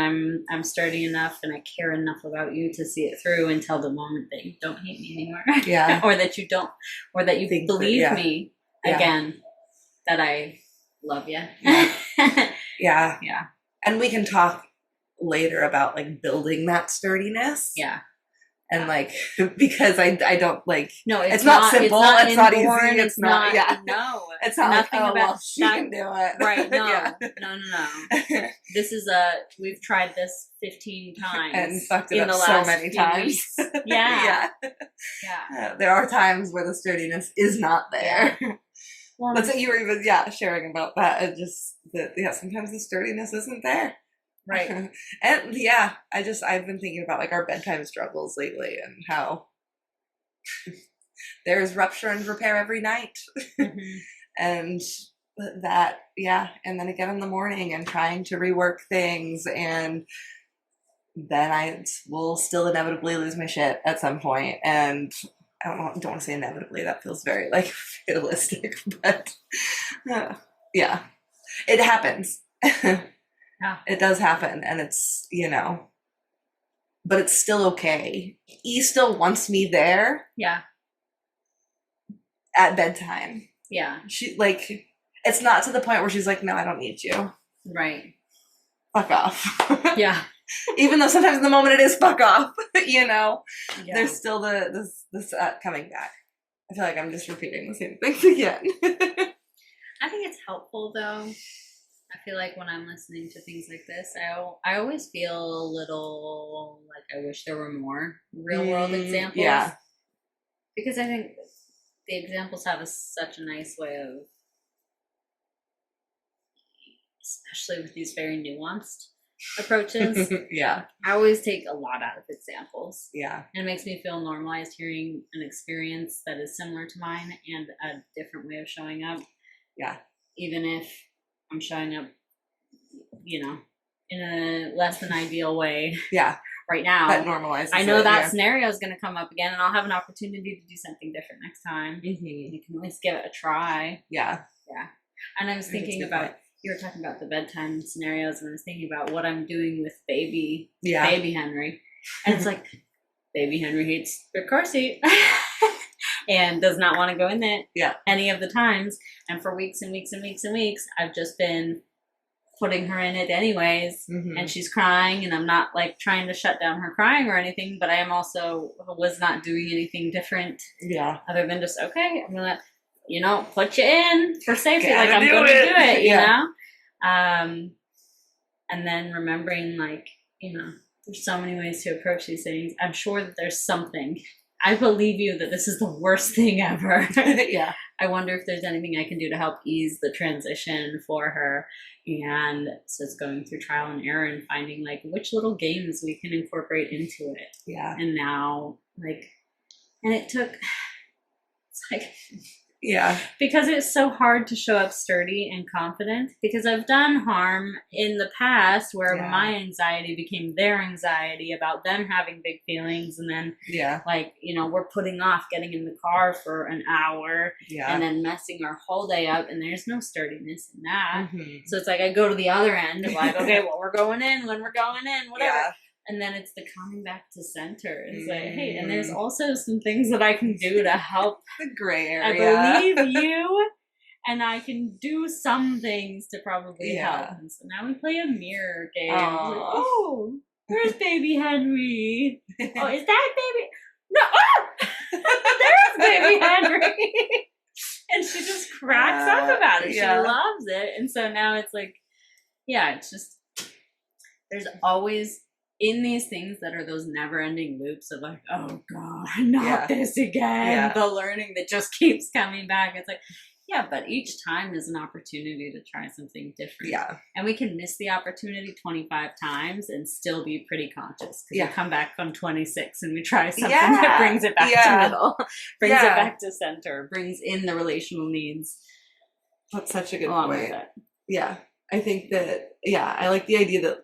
[SPEAKER 2] I'm sturdy enough and I care enough about you to see it through until the moment that you don't hate me anymore.
[SPEAKER 1] Yeah.
[SPEAKER 2] or that you believe me again that I love you.
[SPEAKER 1] Yeah. Yeah.
[SPEAKER 2] Yeah.
[SPEAKER 1] And we can talk later about like building that sturdiness.
[SPEAKER 2] Yeah.
[SPEAKER 1] And like, because I don't like,
[SPEAKER 2] no,
[SPEAKER 1] it's not simple, it's not easy, it's not,
[SPEAKER 2] no,
[SPEAKER 1] it's not
[SPEAKER 2] nothing
[SPEAKER 1] like, oh,
[SPEAKER 2] about
[SPEAKER 1] well, she can do it.
[SPEAKER 2] Right, no, no. This is we've tried this 15 times.
[SPEAKER 1] And fucked it up so many times.
[SPEAKER 2] Yeah.
[SPEAKER 1] There are times where the sturdiness is not there. Yeah. Well, that's what you were even, sharing about that. It just, sometimes the sturdiness isn't there.
[SPEAKER 2] Right.
[SPEAKER 1] And I've been thinking about like our bedtime struggles lately and how there's rupture and repair every night. Mm-hmm. And that, and then again in the morning and trying to rework things, and then I will still inevitably lose my shit at some point. And I don't want to say inevitably, that feels very like fatalistic, but it happens.
[SPEAKER 2] Yeah.
[SPEAKER 1] It does happen, and it's, but it's still okay. E still wants me there.
[SPEAKER 2] Yeah.
[SPEAKER 1] At bedtime.
[SPEAKER 2] Yeah.
[SPEAKER 1] She, like, it's not to the point where she's like, no, I don't need you.
[SPEAKER 2] Right.
[SPEAKER 1] Fuck off.
[SPEAKER 2] Yeah.
[SPEAKER 1] Even though sometimes in the moment it is fuck off,
[SPEAKER 2] Yeah.
[SPEAKER 1] There's still this coming back. I feel like I'm just repeating the same things again.
[SPEAKER 2] I think it's helpful, though. I feel like when I'm listening to things like this, I always feel a little like I wish there were more real world examples.
[SPEAKER 1] Yeah.
[SPEAKER 2] Because I think the examples have such a nice way of, especially with these very nuanced approaches.
[SPEAKER 1] Yeah.
[SPEAKER 2] I always take a lot out of examples.
[SPEAKER 1] Yeah.
[SPEAKER 2] And it makes me feel normalized hearing an experience that is similar to mine and a different way of showing up.
[SPEAKER 1] Yeah.
[SPEAKER 2] Even if I'm showing up, in a less than ideal way.
[SPEAKER 1] Yeah.
[SPEAKER 2] Right now.
[SPEAKER 1] That normalizes.
[SPEAKER 2] I know that scenario is going to come up again, and I'll have an opportunity to do something different next time.
[SPEAKER 1] Mm-hmm.
[SPEAKER 2] You can at least give it a try.
[SPEAKER 1] Yeah.
[SPEAKER 2] Yeah. And I was thinking about, you were talking about the bedtime scenarios, and I was thinking about what I'm doing with baby Henry. And it's like, baby Henry hates the car seat. And does not want to go in it any of the times. And for weeks and weeks and weeks and weeks, I've just been putting her in it anyways. Mm-hmm. And she's crying, and I'm not like trying to shut down her crying or anything, but I am also was not doing anything different.
[SPEAKER 1] Yeah.
[SPEAKER 2] Other than just, okay, I'm going to, put you in for safety. Like I'm going to do it, you know? And then remembering there's so many ways to approach these things. I'm sure that there's something. I believe you that this is the worst thing ever.
[SPEAKER 1] Yeah.
[SPEAKER 2] I wonder if there's anything I can do to help ease the transition for her. And so it's going through trial and error and finding which little games we can incorporate into it.
[SPEAKER 1] Yeah.
[SPEAKER 2] And now and it took,
[SPEAKER 1] Yeah.
[SPEAKER 2] Because it's so hard to show up sturdy and confident, because I've done harm in the past where my anxiety became their anxiety about them having big feelings, and then like, you know, we're putting off getting in the car for an hour and then messing our whole day up, and there's no sturdiness in that. So it's like I go to the other end of like, okay, well, we're going in when we're going in, whatever. And then it's the coming back to center. It's like, hey, and there's also some things that I can do to help.
[SPEAKER 1] The gray area.
[SPEAKER 2] I believe you, and I can do some things to probably help. And so now we play a mirror game. Like, oh, where's baby Henry? Oh, is that baby? No, there's baby Henry. And she just cracks up about it. She loves it. And so now it's like, it's just, there's always, in these things that are those never-ending loops of like, oh God, not this again. The learning that just keeps coming back. It's like, but each time is an opportunity to try something different. And we can miss the opportunity 25 times and still be pretty conscious. Because we come back on 26 and we try something that brings it back to middle, brings it back to center, brings in the relational needs.
[SPEAKER 1] That's such a good point. Yeah. I think that, I like the idea that,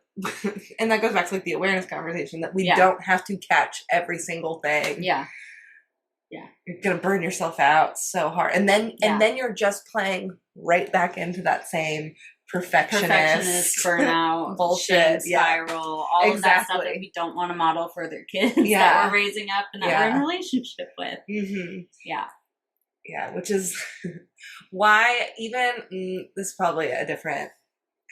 [SPEAKER 1] and that goes back to like the awareness conversation, that we don't have to catch every single thing. You're gonna burn yourself out so hard, and then you're just playing right back into that same perfectionist burnout bullshit
[SPEAKER 2] spiral, all of that stuff that we don't want to model for their kids that we're raising up and that we're in a relationship with.
[SPEAKER 1] Which is why even this is probably a different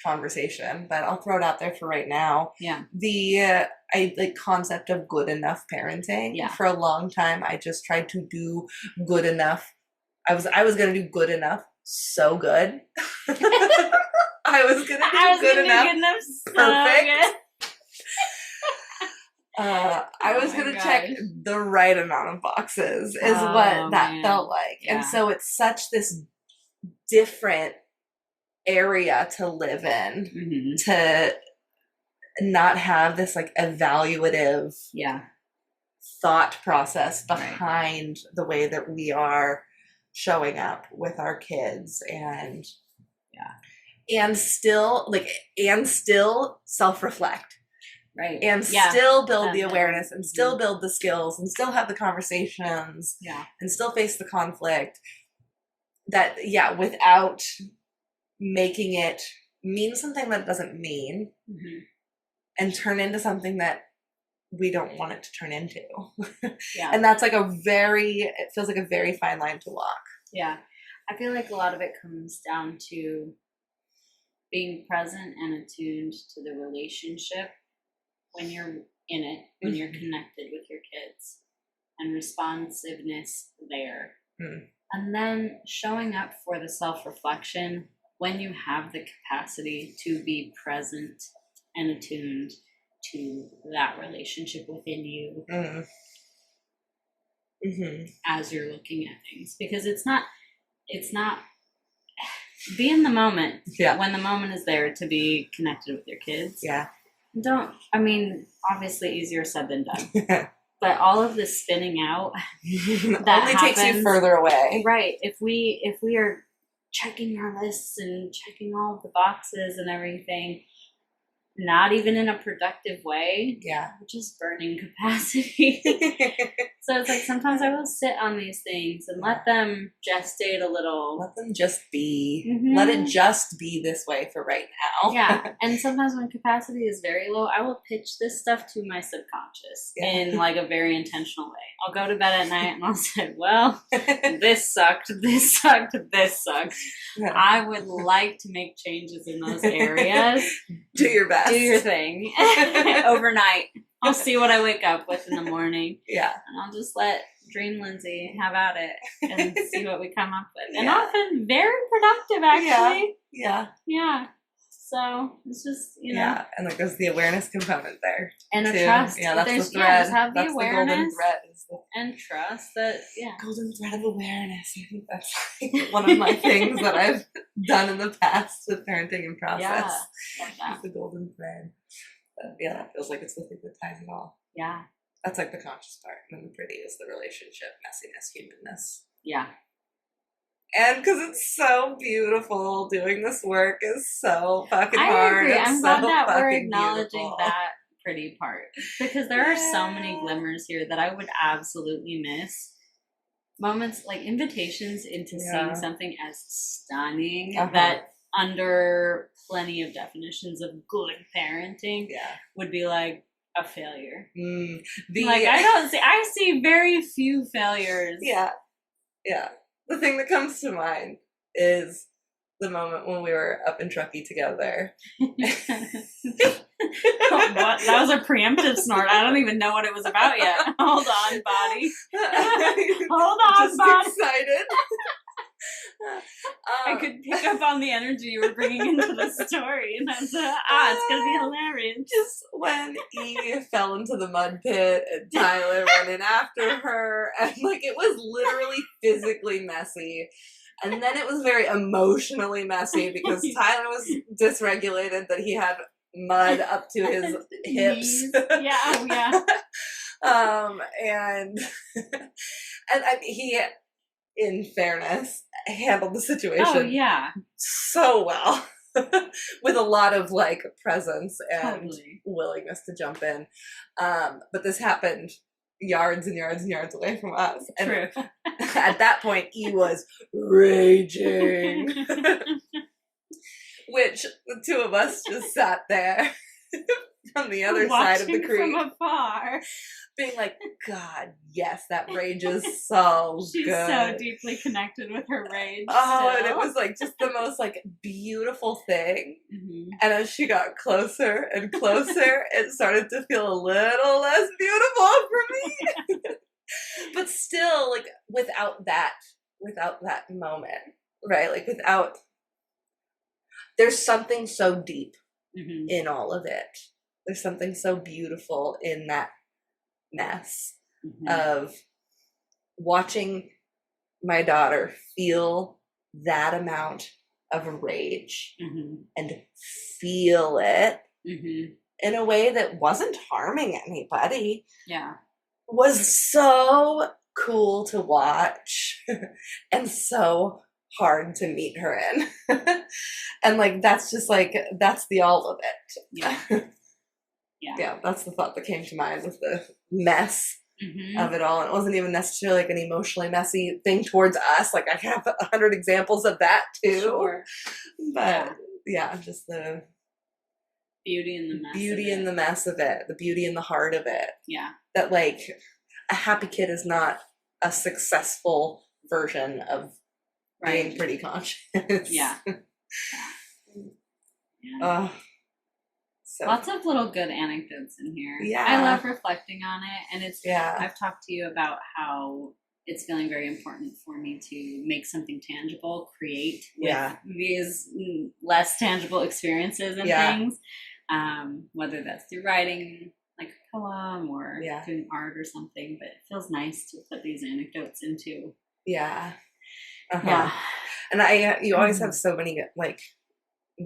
[SPEAKER 1] conversation, but I'll throw it out there for right now. The concept of good enough parenting. For a long time, I just tried to do good enough. I was gonna do good enough so good. I was gonna do good enough
[SPEAKER 2] so
[SPEAKER 1] perfect. I was gonna check the right amount of boxes, is what that felt like. And so it's such this different area to live in, to not have this like evaluative thought process behind the way that we are showing up with our kids, and still self-reflect, and still build the awareness, and still build the skills, and still have the conversations, and still face the conflict, that without making it mean something that it doesn't mean, and turn into something that we don't want it to turn into. And that's like it feels like a very fine line to walk.
[SPEAKER 2] I feel like a lot of it comes down to being present and attuned to the relationship when you're in it, when you're connected with your kids, and responsiveness there. And then showing up for the self-reflection when you have the capacity to be present and attuned to that relationship within you as you're looking at things. Because it's not be in the moment when the moment is there to be connected with your kids. Obviously easier said than done. But all of this spinning out that
[SPEAKER 1] only takes you further away.
[SPEAKER 2] Right. If we are checking our lists and checking all of the boxes and everything, not even in a productive way, we're just burning capacity. So it's like sometimes I will sit on these things and let them gestate a little.
[SPEAKER 1] Let them just be. Let it just be this way for right now.
[SPEAKER 2] And sometimes when capacity is very low, I will pitch this stuff to my subconscious in like a very intentional way. I'll go to bed at night and I'll say, well, this sucked, this sucked, this sucked. I would like to make changes in those areas.
[SPEAKER 1] Do your best.
[SPEAKER 2] Do your thing. Overnight. I'll see what I wake up with in the morning. And I'll just let Dream Lindsay have at it and see what we come up with. And often very productive, actually. So it's just,
[SPEAKER 1] and like there's the awareness component there.
[SPEAKER 2] And a trust.
[SPEAKER 1] That's the thread.
[SPEAKER 2] Have
[SPEAKER 1] that's
[SPEAKER 2] the awareness.
[SPEAKER 1] The golden thread.
[SPEAKER 2] And trust that,
[SPEAKER 1] golden thread of awareness. I think that's like one of my things that I've done in the past with parenting and process. The golden thread. But that feels like it's the thing that ties it all. That's like the conscious part. And then the pretty is the relationship, messiness, humanness. And because it's so beautiful, doing this work is so fucking
[SPEAKER 2] I
[SPEAKER 1] hard.
[SPEAKER 2] agree.
[SPEAKER 1] It's
[SPEAKER 2] I'm
[SPEAKER 1] so
[SPEAKER 2] glad that we're
[SPEAKER 1] fucking
[SPEAKER 2] acknowledging
[SPEAKER 1] beautiful.
[SPEAKER 2] that pretty part, because there are so many
[SPEAKER 1] Yeah.
[SPEAKER 2] glimmers here that I would absolutely miss. Moments like invitations into
[SPEAKER 1] Yeah.
[SPEAKER 2] seeing something as stunning
[SPEAKER 1] Uh-huh.
[SPEAKER 2] that under plenty of definitions of good parenting
[SPEAKER 1] Yeah.
[SPEAKER 2] would be like a failure.
[SPEAKER 1] The
[SPEAKER 2] Like I see very few failures.
[SPEAKER 1] Yeah. The thing that comes to mind is the moment when we were up in Truckee together.
[SPEAKER 2] What? That was a preemptive snort. I don't even know what it was about yet. Hold on, body. Hold on,
[SPEAKER 1] Just
[SPEAKER 2] body.
[SPEAKER 1] excited.
[SPEAKER 2] I could pick up on the energy you were bringing into the story, and I was it's gonna be hilarious.
[SPEAKER 1] Just when E fell into the mud pit and Tyler went in after her, and like it was literally physically messy. And then it was very emotionally messy because Tyler was dysregulated, that he had mud up to his hips.
[SPEAKER 2] Yeah.
[SPEAKER 1] And he, in fairness, handled the situation
[SPEAKER 2] Oh yeah,
[SPEAKER 1] so well. With a lot of like presence and
[SPEAKER 2] totally.
[SPEAKER 1] willingness to jump in. But this happened yards and yards and yards away from us. And
[SPEAKER 2] True.
[SPEAKER 1] at that point, he was raging. Which the two of us just sat there on the other side of the
[SPEAKER 2] Watching
[SPEAKER 1] creek,
[SPEAKER 2] from afar.
[SPEAKER 1] being like, God, yes, that rage is so
[SPEAKER 2] She's
[SPEAKER 1] good.
[SPEAKER 2] so deeply connected with her rage.
[SPEAKER 1] Oh, and it
[SPEAKER 2] still.
[SPEAKER 1] was like just the most like beautiful thing.
[SPEAKER 2] Mhm.
[SPEAKER 1] And as she got closer and closer, it started to feel a little less beautiful for me. But still, like without that moment, right? Like there's something so deep
[SPEAKER 2] Mhm.
[SPEAKER 1] in all of it. There's something so beautiful in that mess
[SPEAKER 2] Mhm.
[SPEAKER 1] of watching my daughter feel that amount of rage
[SPEAKER 2] Mhm.
[SPEAKER 1] and feel it
[SPEAKER 2] Mhm.
[SPEAKER 1] in a way that wasn't harming anybody
[SPEAKER 2] Yeah.
[SPEAKER 1] was so cool to watch and so hard to meet her in. And like that's just like that's the all of it.
[SPEAKER 2] Yeah.
[SPEAKER 1] Yeah, that's the thought that came to mind with the mess
[SPEAKER 2] Mhm.
[SPEAKER 1] of it all. And it wasn't even necessarily like an emotionally messy thing towards us. Like I have 100 examples of that too.
[SPEAKER 2] Sure.
[SPEAKER 1] But yeah, just the
[SPEAKER 2] Beauty in the mess.
[SPEAKER 1] beauty
[SPEAKER 2] of
[SPEAKER 1] in
[SPEAKER 2] it.
[SPEAKER 1] the mess of it, the beauty in the heart of it.
[SPEAKER 2] Yeah.
[SPEAKER 1] That like a happy kid is not a successful version of being
[SPEAKER 2] Right.
[SPEAKER 1] pretty conscious.
[SPEAKER 2] Yeah. Yeah.
[SPEAKER 1] Oh, so
[SPEAKER 2] Lots of little good anecdotes in here.
[SPEAKER 1] Yeah.
[SPEAKER 2] I love reflecting on it, and it's.
[SPEAKER 1] yeah,
[SPEAKER 2] I've talked to you about how it's feeling very important for me to make something tangible, create with
[SPEAKER 1] Yeah.
[SPEAKER 2] these less tangible experiences and
[SPEAKER 1] Yeah.
[SPEAKER 2] things. Whether that's through writing, like a poem, or
[SPEAKER 1] Yeah.
[SPEAKER 2] doing art or something. But it feels nice to put these anecdotes into.
[SPEAKER 1] yeah. Uh-huh.
[SPEAKER 2] Yeah.
[SPEAKER 1] And you always have so many like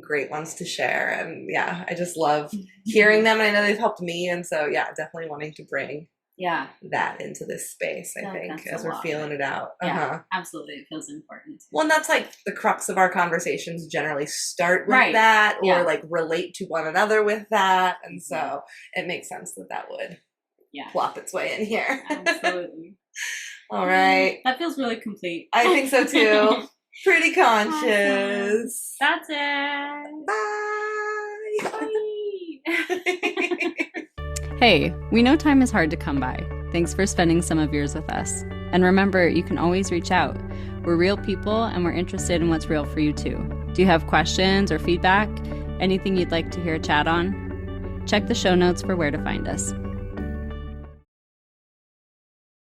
[SPEAKER 1] great ones to share, and yeah, I just love hearing them, and I know they've helped me, and so yeah, definitely wanting to bring
[SPEAKER 2] Yeah.
[SPEAKER 1] that into this space, I
[SPEAKER 2] Yeah,
[SPEAKER 1] think,
[SPEAKER 2] that's
[SPEAKER 1] as
[SPEAKER 2] a
[SPEAKER 1] we're
[SPEAKER 2] lot.
[SPEAKER 1] feeling it out.
[SPEAKER 2] Yeah. Absolutely, it feels important.
[SPEAKER 1] Well, and that's like the crux of our conversations generally start with
[SPEAKER 2] Right.
[SPEAKER 1] that, or
[SPEAKER 2] Yeah.
[SPEAKER 1] like relate to one another with that, and so it makes sense that would
[SPEAKER 2] Yeah.
[SPEAKER 1] plop its way in here.
[SPEAKER 2] Absolutely.
[SPEAKER 1] All right,
[SPEAKER 2] That feels really complete.
[SPEAKER 1] I think so too. Pretty conscious.
[SPEAKER 2] That's it.
[SPEAKER 1] Bye.
[SPEAKER 3] Hey, we know time is hard to come by. Thanks for spending some of yours with us. And remember, you can always reach out. We're real people and we're interested in what's real for you too. Do you have questions or feedback? Anything you'd like to hear a chat on? Check the show notes for where to find us.